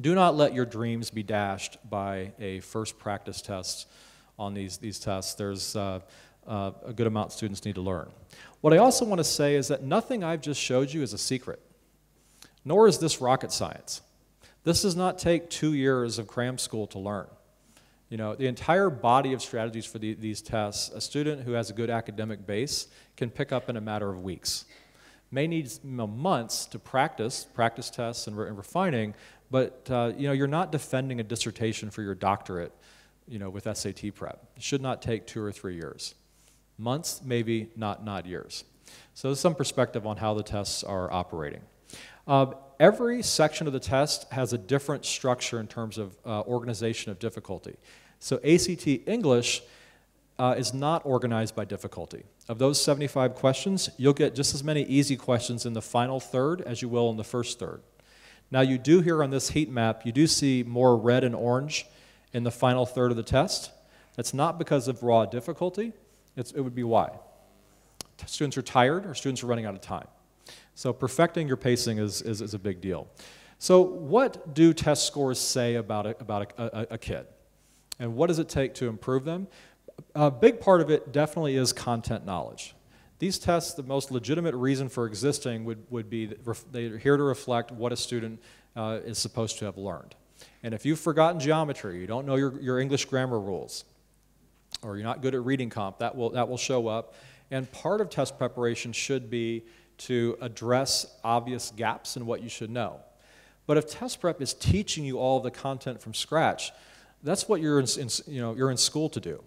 Do not let your dreams be dashed by a first practice test on these tests. There's a good amount students need to learn. What I also want to say is that nothing I've just showed you is a secret, nor is this rocket science. This does not take 2 years of cram school to learn. You know, the entire body of strategies for these tests, a student who has a good academic base can pick up in a matter of weeks. May need months to practice tests and refining, but you're not defending a dissertation for your doctorate, with SAT prep. It should not take 2 or 3 years. Months, maybe, not years. So there's some perspective on how the tests are operating. Every section of the test has a different structure in terms of organization of difficulty. So ACT English is not organized by difficulty. Of those 75 questions, you'll get just as many easy questions in the final third as you will in the first third. Now you do here on this heat map, you do see more red and orange in the final third of the test. That's not because of raw difficulty. It would be why. Students are tired or students are running out of time. So perfecting your pacing is a big deal. So what do test scores say about a kid? And what does it take to improve them? A big part of it definitely is content knowledge. These tests, the most legitimate reason for existing would be they're here to reflect what a student is supposed to have learned. And if you've forgotten geometry, you don't know your English grammar rules, or you're not good at reading comp, that will show up. And part of test preparation should be to address obvious gaps in what you should know. But if test prep is teaching you all the content from scratch, that's what you're in school to do.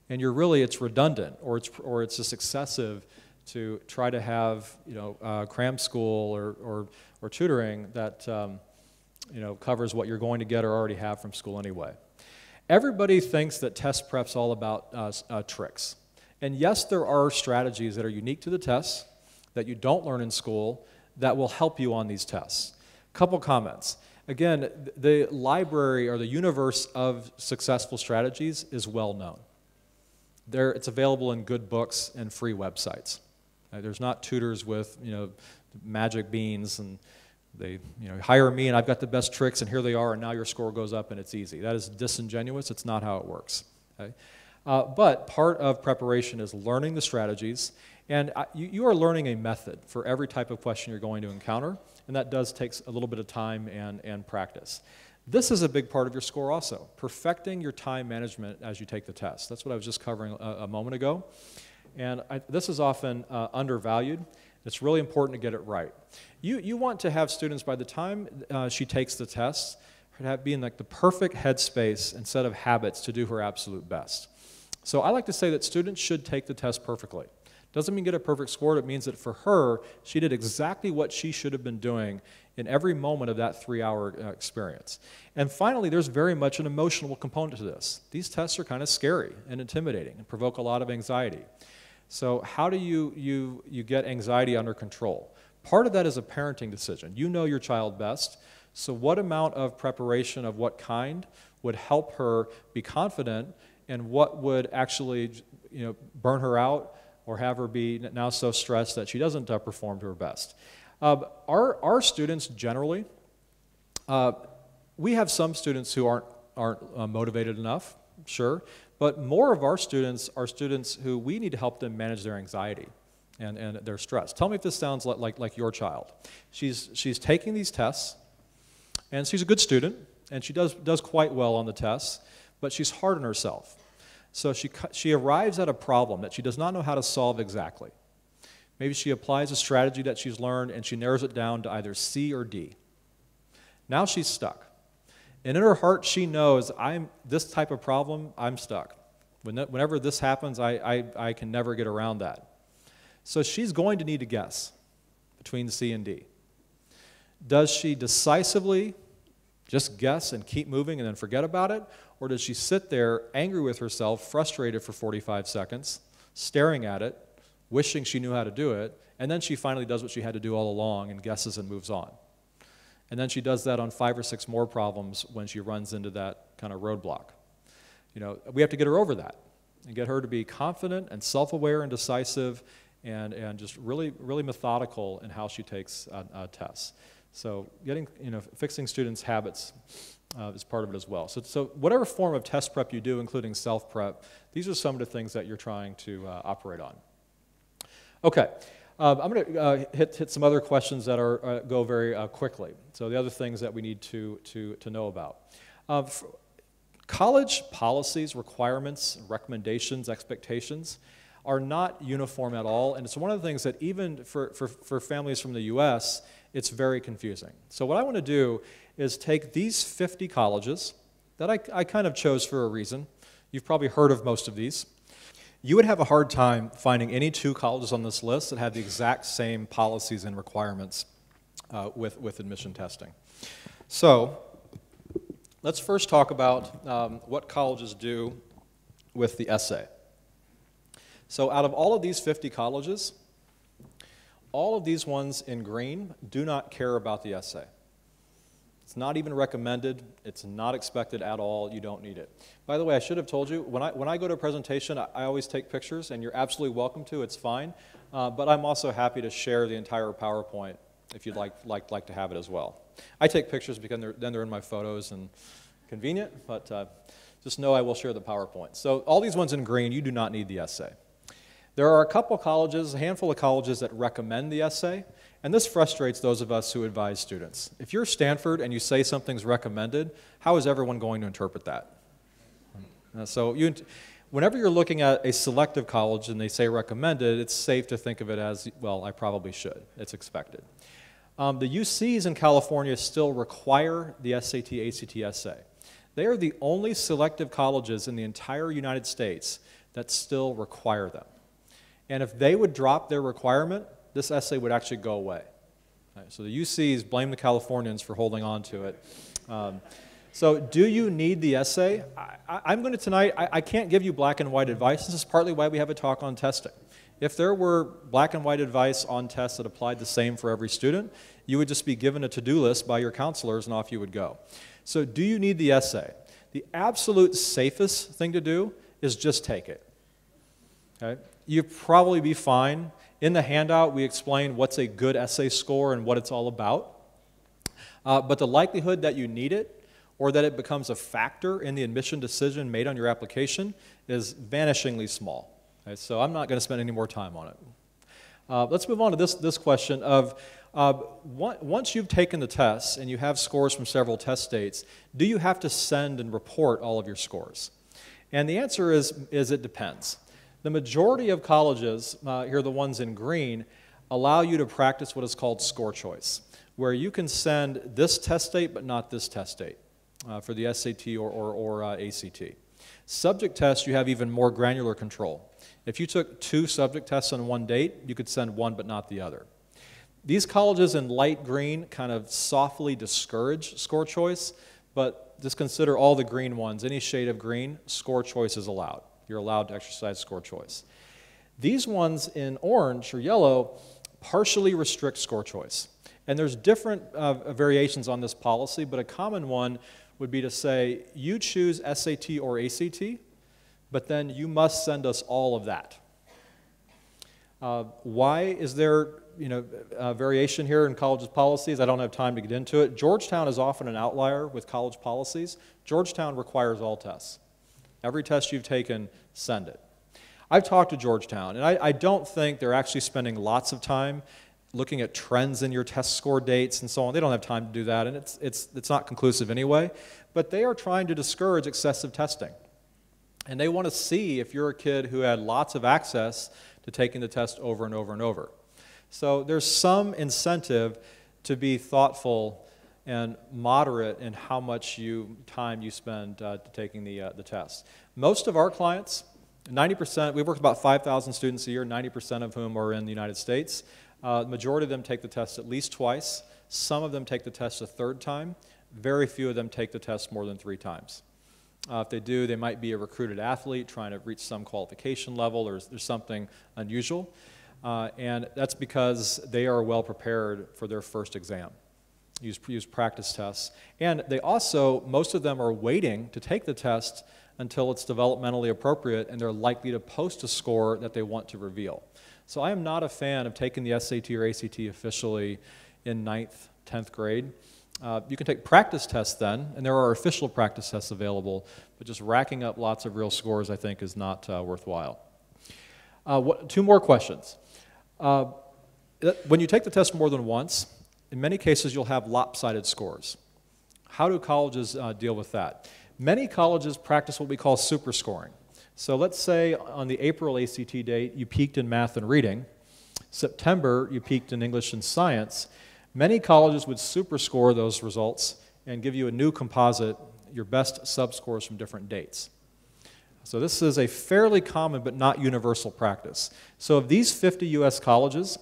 And it's redundant, or it's just excessive to try to have cram school or tutoring that covers what you're going to get or already have from school anyway. Everybody thinks that test prep's all about tricks. And yes, there are strategies that are unique to the tests that you don't learn in school that will help you on these tests. Couple comments. Again, the library or the universe of successful strategies is well known. It's available in good books and free websites. There's not tutors with magic beans and they hire me and I've got the best tricks and here they are and now your score goes up and it's easy. That is disingenuous. It's not how it works. Okay? But part of preparation is learning the strategies, and you are learning a method for every type of question you're going to encounter, and that does take a little bit of time and practice. This is a big part of your score also, perfecting your time management as you take the test. That's what I was just covering a moment ago, and this is often undervalued. It's really important to get it right. You want to have students, by the time she takes the test, be in the perfect headspace and set of habits to do her absolute best. So I like to say that students should take the test perfectly. Doesn't mean get a perfect score, it means that for her, she did exactly what she should have been doing in every moment of that 3-hour experience. And finally, there's very much an emotional component to this. These tests are kind of scary and intimidating and provoke a lot of anxiety. So how do you get anxiety under control? Part of that is a parenting decision. You know your child best, so what amount of preparation of what kind would help her be confident, and what would actually burn her out or have her be now so stressed that she doesn't perform to her best. Our students generally we have some students who aren't motivated enough, sure, but more of our students are students who we need to help them manage their anxiety and their stress. Tell me if this sounds like your child. She's taking these tests, and she's a good student, and she does quite well on the tests, but she's hard on herself. So she arrives at a problem that she does not know how to solve exactly. Maybe she applies a strategy that she's learned, and she narrows it down to either C or D. Now she's stuck. And in her heart, she knows, this type of problem, I'm stuck. Whenever this happens, I can never get around that. So she's going to need to guess between C and D. Does she decisively just guess and keep moving and then forget about it? Or does she sit there angry with herself, frustrated for 45 seconds, staring at it, wishing she knew how to do it, and then she finally does what she had to do all along and guesses and moves on? And then she does that on 5 or 6 more problems when she runs into that kind of roadblock. We have to get her over that and get her to be confident and self-aware and decisive and just really, really methodical in how she takes tests. So fixing students' habits is part of it as well. So whatever form of test prep you do, including self-prep, these are some of the things that you're trying to operate on. Okay. I'm going to hit some other questions that go very quickly. So the other things that we need to know about. College policies, requirements, recommendations, expectations are not uniform at all, and it's one of the things that even for families from the U.S., it's very confusing. So what I want to do is take these 50 colleges that I kind of chose for a reason. You've probably heard of most of these. You would have a hard time finding any 2 colleges on this list that have the exact same policies and requirements with admission testing. So let's first talk about what colleges do with the essay. So out of all of these 50 colleges, all of these ones in green do not care about the essay. It's not even recommended. It's not expected at all. You don't need it. By the way, I should have told you, when I go to a presentation, I always take pictures, and you're absolutely welcome to. It's fine. But I'm also happy to share the entire PowerPoint if you'd like to have it as well. I take pictures because then they're in my photos and convenient, but just know I will share the PowerPoint. So all these ones in green, you do not need the essay. There are a couple colleges, a handful of colleges that recommend the essay, and this frustrates those of us who advise students. If you're Stanford and you say something's recommended, how is everyone going to interpret that? Whenever you're looking at a selective college and they say recommended, it's safe to think of it as, well, I probably should. It's expected. The UCs in California still require the SAT, ACT essay. They are the only selective colleges in the entire United States that still require them. And if they would drop their requirement, this essay would actually go away. Right, so the UCs blame the Californians for holding on to it. So do you need the essay? I'm going to tonight, I can't give you black and white advice. This is partly why we have a talk on testing. If there were black and white advice on tests that applied the same for every student, you would just be given a to-do list by your counselors and off you would go. So do you need the essay? The absolute safest thing to do is just take it. Okay? You'd probably be fine. In the handout, we explain what's a good essay score and what it's all about. But the likelihood that you need it or that it becomes a factor in the admission decision made on your application is vanishingly small. Okay? So I'm not going to spend any more time on it. Let's move on to this question of once you've taken the tests and you have scores from several test states, do you have to send and report all of your scores? And the answer is it depends. The majority of colleges, here are the ones in green, allow you to practice what is called score choice, where you can send this test state but not this test state for the SAT or ACT. Subject tests, you have even more granular control. If you took 2 subject tests on one date, you could send one but not the other. These colleges in light green kind of softly discourage score choice, but just consider all the green ones. Any shade of green, score choice is allowed. You're allowed to exercise score choice. These ones in orange or yellow partially restrict score choice. And there's different variations on this policy, but a common one would be to say, you choose SAT or ACT, but then you must send us all of that. Why is there variation here in colleges' policies? I don't have time to get into it. Georgetown is often an outlier with college policies. Georgetown requires all tests. Every test you've taken, send it. I've talked to Georgetown, and I don't think they're actually spending lots of time looking at trends in your test score dates and so on. They don't have time to do that, and it's not conclusive anyway. But they are trying to discourage excessive testing. And they want to see if you're a kid who had lots of access to taking the test over and over and over. So there's some incentive to be thoughtful and moderate in how much time you spend taking the test. Most of our clients, 90%, we work with about 5,000 students a year, 90% of whom are in the United States. The majority of them take the test at least twice. Some of them take the test a third time. Very few of them take the test more than 3 times. If they do, they might be a recruited athlete trying to reach some qualification level, or there's something unusual. And that's because they are well prepared for their first exam. Use practice tests. And they also, most of them are waiting to take the test until it's developmentally appropriate, and they're likely to post a score that they want to reveal. So I am not a fan of taking the SAT or ACT officially in 9th, 10th grade. You can take practice tests then, and there are official practice tests available, but just racking up lots of real scores, I think, is not worthwhile. 2 more questions. When you take the test more than once, in many cases you'll have lopsided scores. How do colleges deal with that? Many colleges practice what we call superscoring. So let's say on the April ACT date you peaked in math and reading. September you peaked in English and science. Many colleges would superscore those results and give you a new composite, your best subscores from different dates. So this is a fairly common but not universal practice. So of these 50 US colleges,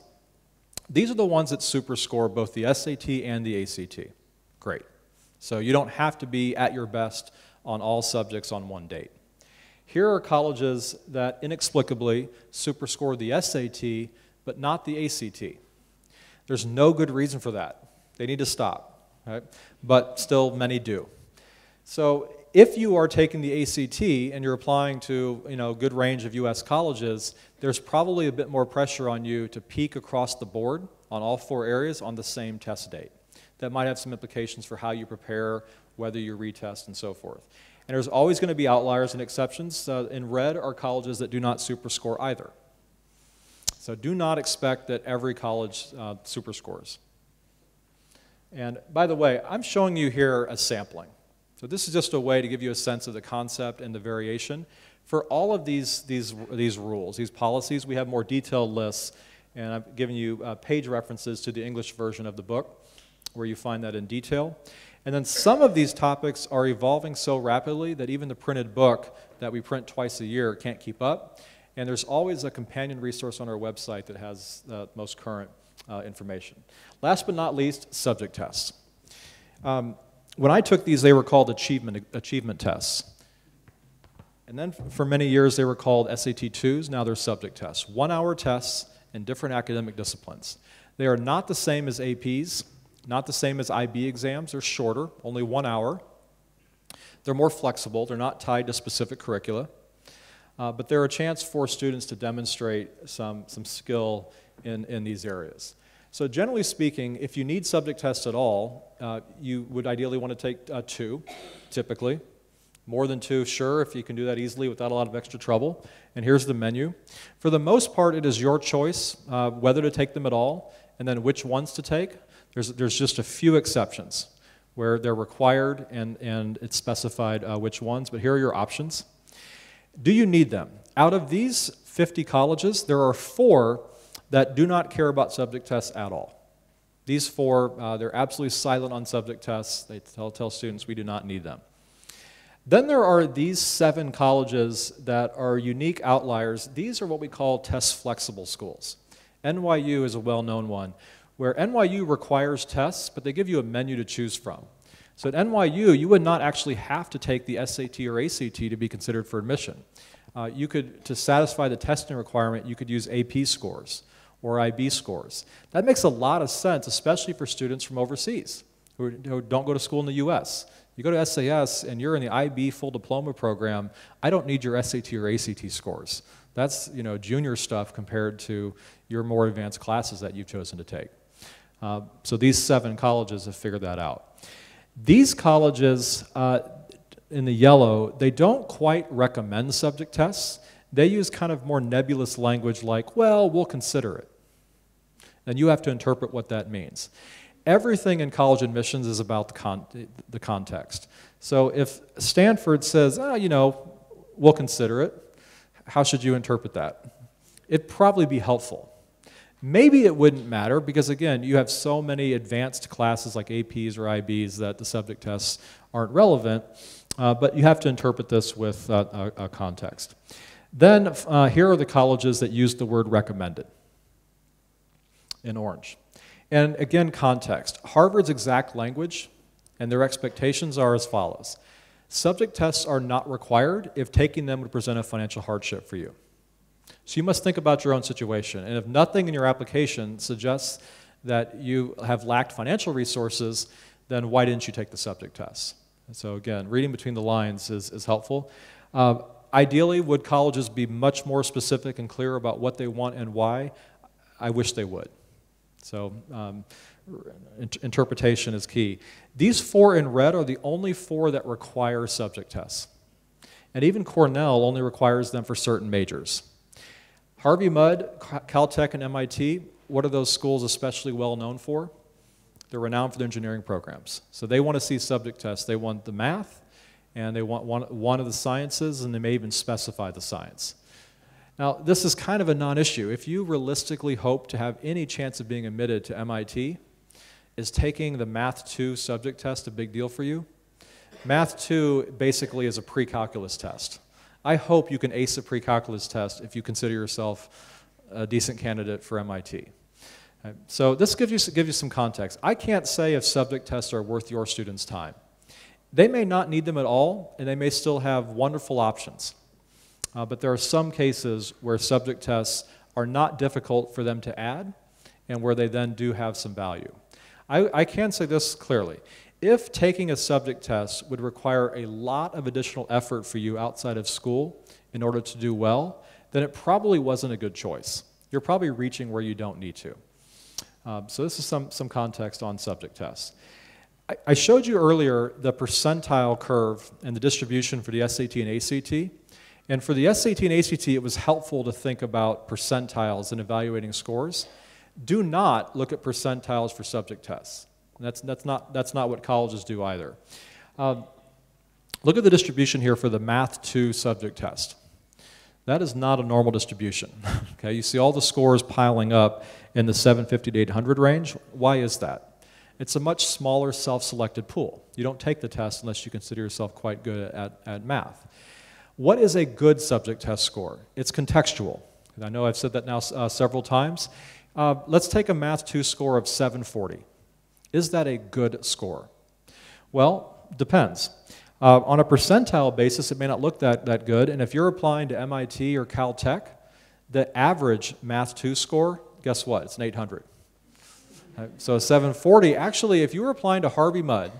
these are the ones that superscore both the SAT and the ACT. Great. So you don't have to be at your best on all subjects on one date. Here are colleges that inexplicably superscore the SAT but not the ACT. There's no good reason for that. They need to stop, right? But still many do. So if you are taking the ACT and you're applying to a good range of US colleges, there's probably a bit more pressure on you to peak across the board on all 4 areas on the same test date. That might have some implications for how you prepare, whether you retest, and so forth. And there's always going to be outliers and exceptions. In red are colleges that do not superscore either. So do not expect that every college superscores. And by the way, I'm showing you here a sampling. So this is just a way to give you a sense of the concept and the variation. For all of these rules, these policies, we have more detailed lists, and I've given you page references to the English version of the book where you find that in detail. And then some of these topics are evolving so rapidly that even the printed book that we print twice a year can't keep up. And there's always a companion resource on our website that has the most current information. Last but not least, subject tests. When I took these, they were called achievement tests. And then for many years, they were called SAT-2s. Now they're subject tests. 1-hour tests in different academic disciplines. They are not the same as APs, not the same as IB exams. They're shorter, only 1 hour. They're more flexible. They're not tied to specific curricula. But they're a chance for students to demonstrate some skill in these areas. So generally speaking, if you need subject tests at all, you would ideally want to take 2, typically. More than 2, sure, if you can do that easily without a lot of extra trouble. And here's the menu. For the most part, it is your choice whether to take them at all, and then which ones to take. There's just a few exceptions where they're required and it's specified which ones, but here are your options. Do you need them? Out of these 50 colleges, there are 4 that do not care about subject tests at all. These 4, they're absolutely silent on subject tests. They tell students we do not need them. Then there are these 7 colleges that are unique outliers. These are what we call test-flexible schools. NYU is a well-known one, where NYU requires tests, but they give you a menu to choose from. So at NYU, you would not actually have to take the SAT or ACT to be considered for admission. To satisfy the testing requirement, you could use AP scores or IB scores. That makes a lot of sense, especially for students from overseas who don't go to school in the US. You go to SAS and you're in the IB full diploma program, I don't need your SAT or ACT scores. That's junior stuff compared to your more advanced classes that you've chosen to take. So these 7 colleges have figured that out. These colleges in the yellow, they don't quite recommend subject tests. They use kind of more nebulous language like, well, we'll consider it. And you have to interpret what that means. Everything in college admissions is about the context. So if Stanford says, we'll consider it, how should you interpret that? It'd probably be helpful. Maybe it wouldn't matter because, again, you have so many advanced classes like APs or IBs that the subject tests aren't relevant, but you have to interpret this with a context. Then here are the colleges that use the word recommended in orange. And again, context. Harvard's exact language and their expectations are as follows. Subject tests are not required if taking them would present a financial hardship for you. So you must think about your own situation. And if nothing in your application suggests that you have lacked financial resources, then why didn't you take the subject tests? So again, reading between the lines is helpful. Ideally, would colleges be much more specific and clear about what they want and why? I wish they would. So interpretation is key. These 4 in red are the only 4 that require subject tests. And even Cornell only requires them for certain majors. Harvey Mudd, Caltech, and MIT, what are those schools especially well known for? They're renowned for their engineering programs. So they want to see subject tests. They want the math, and they want one of the sciences, and they may even specify the science. Now, this is kind of a non-issue. If you realistically hope to have any chance of being admitted to MIT, is taking the Math 2 subject test a big deal for you? Math 2 basically is a pre-calculus test. I hope you can ace a pre-calculus test if you consider yourself a decent candidate for MIT. So this gives you some context. I can't say if subject tests are worth your students' time. They may not need them at all, and they may still have wonderful options. But there are some cases where subject tests are not difficult for them to add and where they then do have some value. I can say this clearly. If taking a subject test would require a lot of additional effort for you outside of school in order to do well, then it probably wasn't a good choice. You're probably reaching where you don't need to. So this is some context on subject tests. I showed you earlier the percentile curve and the distribution for the SAT and ACT. And for the SAT and ACT, it was helpful to think about percentiles in evaluating scores. Do not look at percentiles for subject tests. That's not what colleges do either. Look at the distribution here for the Math 2 subject test. That is not a normal distribution. Okay, you see all the scores piling up in the 750 to 800 range. Why is that? It's a much smaller self-selected pool. You don't take the test unless you consider yourself quite good at math. What is a good subject test score? It's contextual. I know I've said that now several times. Let's take a Math 2 score of 740. Is that a good score? Well, depends. On a percentile basis, it may not look that good, and if you're applying to MIT or Caltech, the average Math 2 score, guess what? It's an 800. So a 740, actually, if you were applying to Harvey Mudd,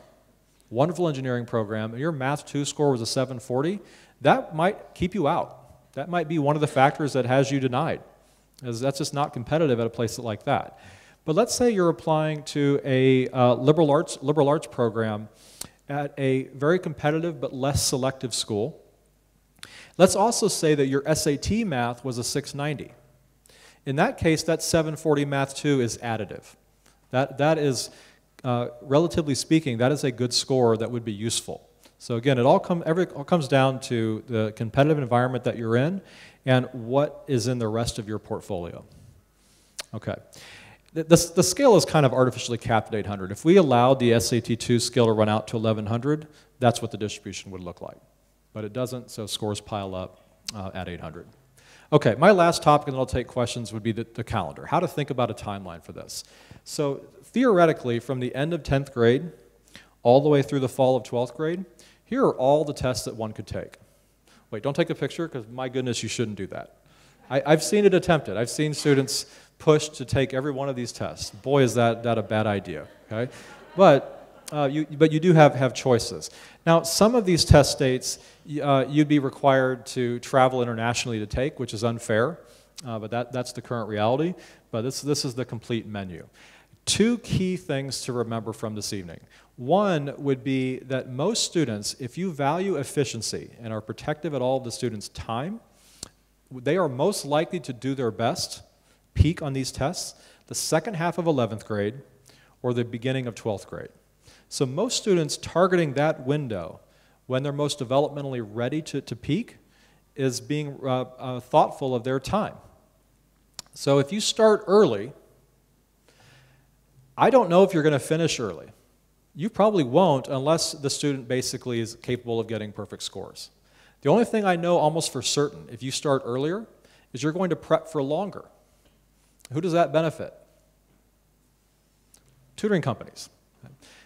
wonderful engineering program, and your Math 2 score was a 740, that might keep you out. That might be one of the factors that has you denied, as that's just not competitive at a place like that. But let's say you're applying to a liberal arts program at a very competitive but less selective school. Let's also say that your SAT math was a 690. In that case, that 740 Math 2 is additive. That is, relatively speaking, that is a good score that would be useful. So again, it all comes down to the competitive environment that you're in and what is in the rest of your portfolio. Okay. The scale is kind of artificially capped at 800. If we allowed the SAT 2 scale to run out to 1100, that's what the distribution would look like. But it doesn't, so scores pile up at 800. Okay, my last topic, and then I'll take questions, would be the calendar. How to think about a timeline for this. So theoretically, from the end of 10th grade all the way through the fall of 12th grade, here are all the tests that one could take. Wait, don't take a picture, because my goodness, you shouldn't do that. I've seen it attempted. I've seen students pushed to take every one of these tests. Boy, is that a bad idea, okay? But but you do have choices. Now, some of these test dates you'd be required to travel internationally to take, which is unfair, but that's the current reality. But this is the complete menu. Two key things to remember from this evening. One would be that most students, if you value efficiency and are protective at all of the students' time, they are most likely to do their best, peak on these tests, the second half of 11th grade or the beginning of 12th grade. So most students targeting that window when they're most developmentally ready to peak is being thoughtful of their time. So if you start early, I don't know if you're going to finish early. You probably won't unless the student basically is capable of getting perfect scores. The only thing I know almost for certain, if you start earlier, is you're going to prep for longer. Who does that benefit? Tutoring companies.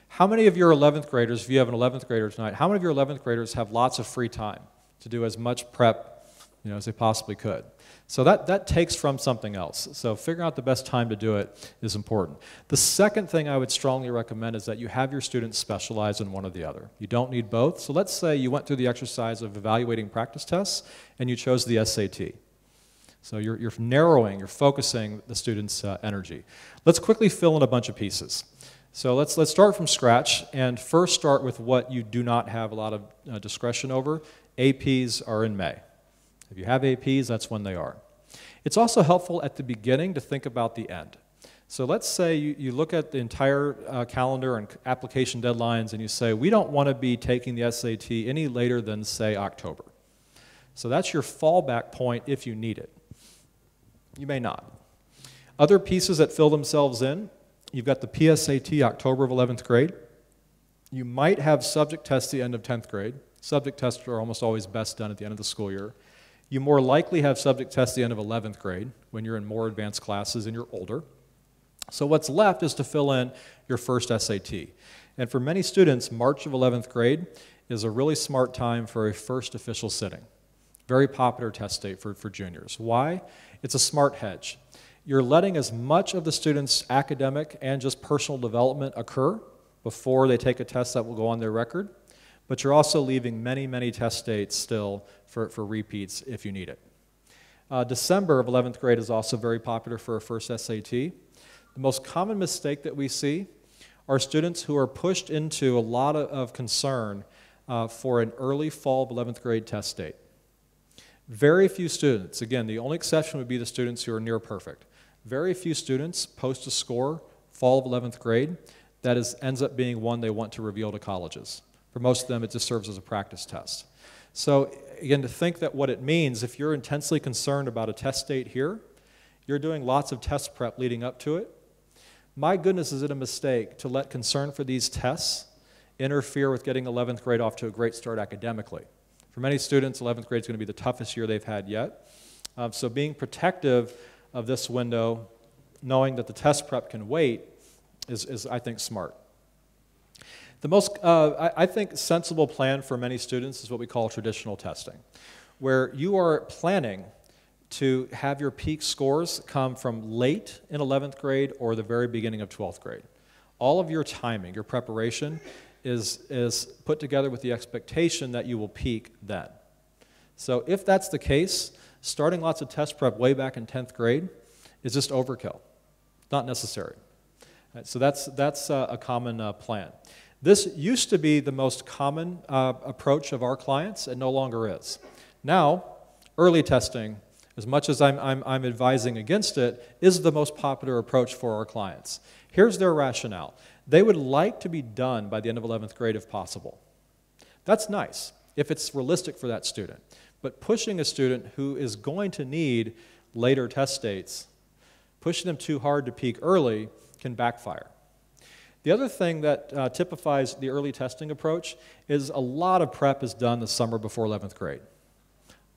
How many of your 11th graders, if you have an 11th grader tonight, how many of your 11th graders have lots of free time to do as much prep, as they possibly could? So that takes from something else. So figuring out the best time to do it is important. The second thing I would strongly recommend is that you have your students specialize in one or the other. You don't need both. So let's say you went through the exercise of evaluating practice tests and you chose the SAT. So you're narrowing, you're focusing the students' energy. Let's quickly fill in a bunch of pieces. So let's start from scratch and first start with what you do not have a lot of discretion over. APs are in May. If you have APs, that's when they are. It's also helpful at the beginning to think about the end. So let's say you look at the entire calendar and application deadlines and you say, we don't want to be taking the SAT any later than, say, October. So that's your fallback point if you need it. You may not. Other pieces that fill themselves in, you've got the PSAT, October of 11th grade. You might have subject tests at the end of 10th grade. Subject tests are almost always best done at the end of the school year. You more likely have subject tests at the end of 11th grade when you're in more advanced classes and you're older. So what's left is to fill in your first SAT. And for many students, March of 11th grade is a really smart time for a first official sitting. Very popular test date for juniors. Why? It's a smart hedge. You're letting as much of the student's academic and just personal development occur before they take a test that will go on their record, but you're also leaving many, many test dates still for repeats if you need it. December of 11th grade is also very popular for a first SAT. The most common mistake that we see are students who are pushed into a lot of concern for an early fall of 11th grade test date. Very few students, again, the only exception would be the students who are near perfect. Very few students post a score fall of 11th grade that ends up being one they want to reveal to colleges. For most of them, it just serves as a practice test. So again, to think that what it means, if you're intensely concerned about a test date here, you're doing lots of test prep leading up to it. My goodness, is it a mistake to let concern for these tests interfere with getting 11th grade off to a great start academically. For many students, 11th grade is going to be the toughest year they've had yet. So being protective of this window, knowing that the test prep can wait, is I think, smart. The most, I think, sensible plan for many students is what we call traditional testing, where you are planning to have your peak scores come from late in 11th grade or the very beginning of 12th grade. All of your timing, your preparation, is put together with the expectation that you will peak then. So if that's the case, starting lots of test prep way back in 10th grade is just overkill, not necessary. Right, so that's a common plan. This used to be the most common approach of our clients, and no longer is. Now, early testing, as much as I'm advising against it, is the most popular approach for our clients. Here's their rationale. They would like to be done by the end of 11th grade if possible. That's nice, if it's realistic for that student. But pushing a student who is going to need later test dates, pushing them too hard to peak early can backfire. The other thing that typifies the early testing approach is a lot of prep is done the summer before 11th grade.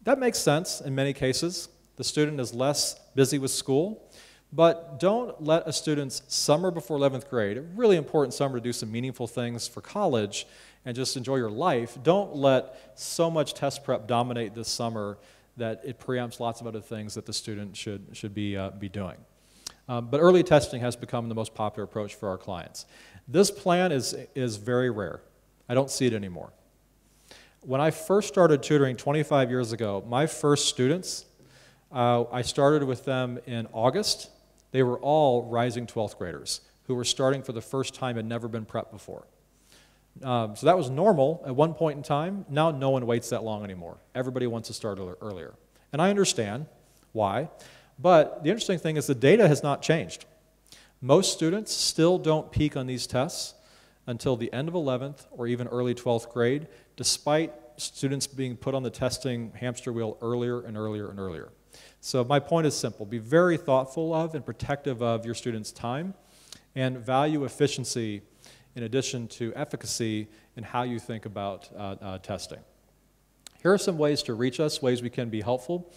That makes sense in many cases. The student is less busy with school, but don't let a student's summer before 11th grade, a really important summer to do some meaningful things for college and just enjoy your life, don't let so much test prep dominate this summer that it preempts lots of other things that the student should be doing. But early testing has become the most popular approach for our clients. This plan is very rare. I don't see it anymore. When I first started tutoring 25 years ago, my first students, I started with them in August. They were all rising 12th graders who were starting for the first time and never been prepped before. So that was normal at one point in time. Now no one waits that long anymore. Everybody wants to start earlier. And I understand why, but the interesting thing is the data has not changed. Most students still don't peak on these tests until the end of 11th or even early 12th grade, despite students being put on the testing hamster wheel earlier and earlier and earlier. So my point is simple. Be very thoughtful of and protective of your students' time and value efficiency in addition to efficacy in how you think about testing. Here are some ways to reach us, ways we can be helpful.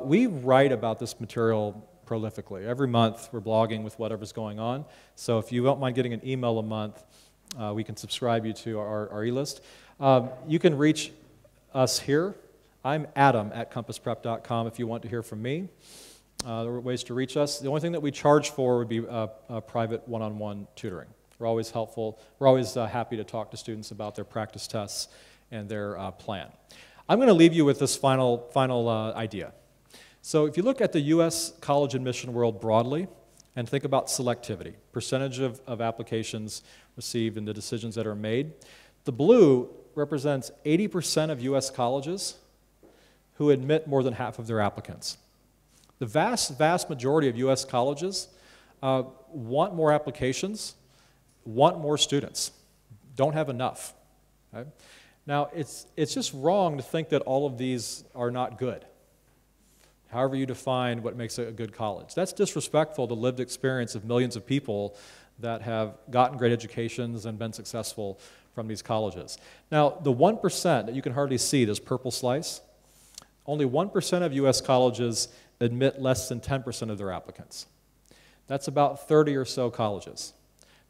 We write about this material prolifically. Every month we're blogging with whatever's going on. So if you don't mind getting an email a month, we can subscribe you to our e-list. You can reach us here. I'm adam@compassprep.com if you want to hear from me. There are ways to reach us. The only thing that we charge for would be private one-on-one tutoring. We're always helpful. We're always happy to talk to students about their practice tests and their plan. I'm going to leave you with this final idea. So if you look at the U.S. college admission world broadly and think about selectivity, percentage of applications received and the decisions that are made, the blue represents 80% of U.S. colleges who admit more than half of their applicants. The vast majority of U.S. colleges want more applications, want more students, don't have enough. Okay? Now, it's just wrong to think that all of these are not good, however you define what makes a good college. That's disrespectful to lived experience of millions of people that have gotten great educations and been successful from these colleges. Now, the 1% that you can hardly see, this purple slice, only 1% of U.S. colleges admit less than 10% of their applicants. That's about 30 or so colleges.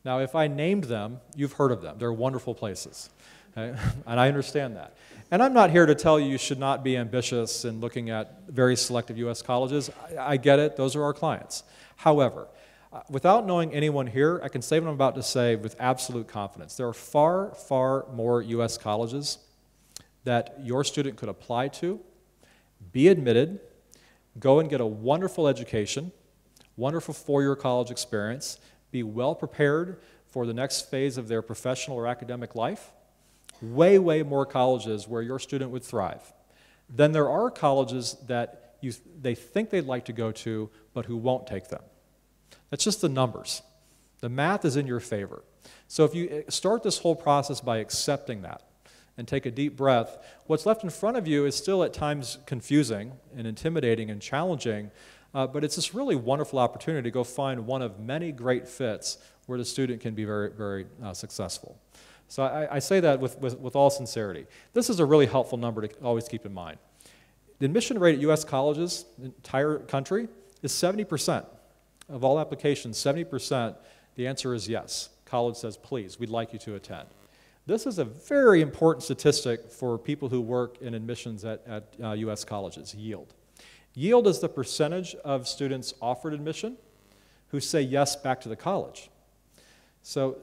Now, if I named them, you've heard of them. They're wonderful places, okay? And I understand that. And I'm not here to tell you should not be ambitious in looking at very selective U.S. colleges. I get it. Those are our clients. However, without knowing anyone here, I can say what I'm about to say with absolute confidence. There are far, far more U.S. colleges that your student could apply to, be admitted, go and get a wonderful education, wonderful four-year college experience, be well prepared for the next phase of their professional or academic life. Way, way more colleges where your student would thrive. Then there are colleges that they think they'd like to go to, but who won't take them. That's just the numbers. The math is in your favor. So if you start this whole process by accepting that and take a deep breath, what's left in front of you is still at times confusing and intimidating and challenging, but it's this really wonderful opportunity to go find one of many great fits where the student can be very, very successful. So I say that with all sincerity. This is a really helpful number to always keep in mind. The admission rate at U.S. colleges, the entire country, is 70%. Of all applications, 70%, the answer is yes. College says, please, we'd like you to attend. This is a very important statistic for people who work in admissions at U.S. colleges, yield. Yield is the percentage of students offered admission who say yes back to the college. So,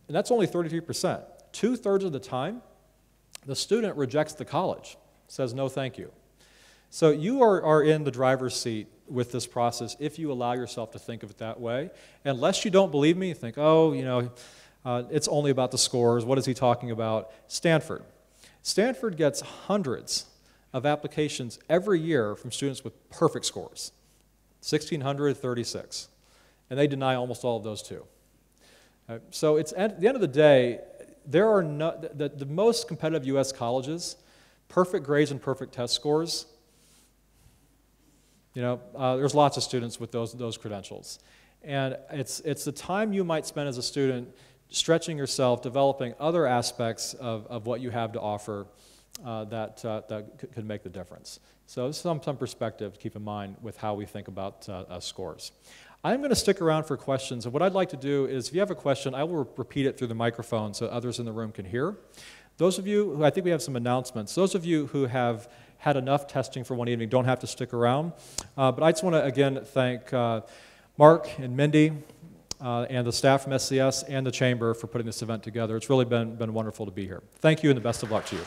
and that's only 33%. 2/3 of the time, the student rejects the college, says no thank you. So you are in the driver's seat with this process if you allow yourself to think of it that way. Unless you don't believe me, you think, oh, you know, it's only about the scores. What is he talking about? Stanford. Stanford gets hundreds of applications every year from students with perfect scores, 1,636. And they deny almost all of those too. So it's at the end of the day, there are the most competitive U.S. colleges, perfect grades and perfect test scores. You know, there's lots of students with those credentials. And it's the time you might spend as a student stretching yourself, developing other aspects of what you have to offer that could make the difference. So this is some perspective to keep in mind with how we think about scores. I'm going to stick around for questions, and what I'd like to do is if you have a question, I will repeat it through the microphone so others in the room can hear. Those of you who, I think we have some announcements, those of you who have had enough testing for one evening don't have to stick around. But I just want to, again, thank Mark and Mindy and the staff from SCS and the Chamber for putting this event together. It's really been wonderful to be here. Thank you, and the best of luck to you.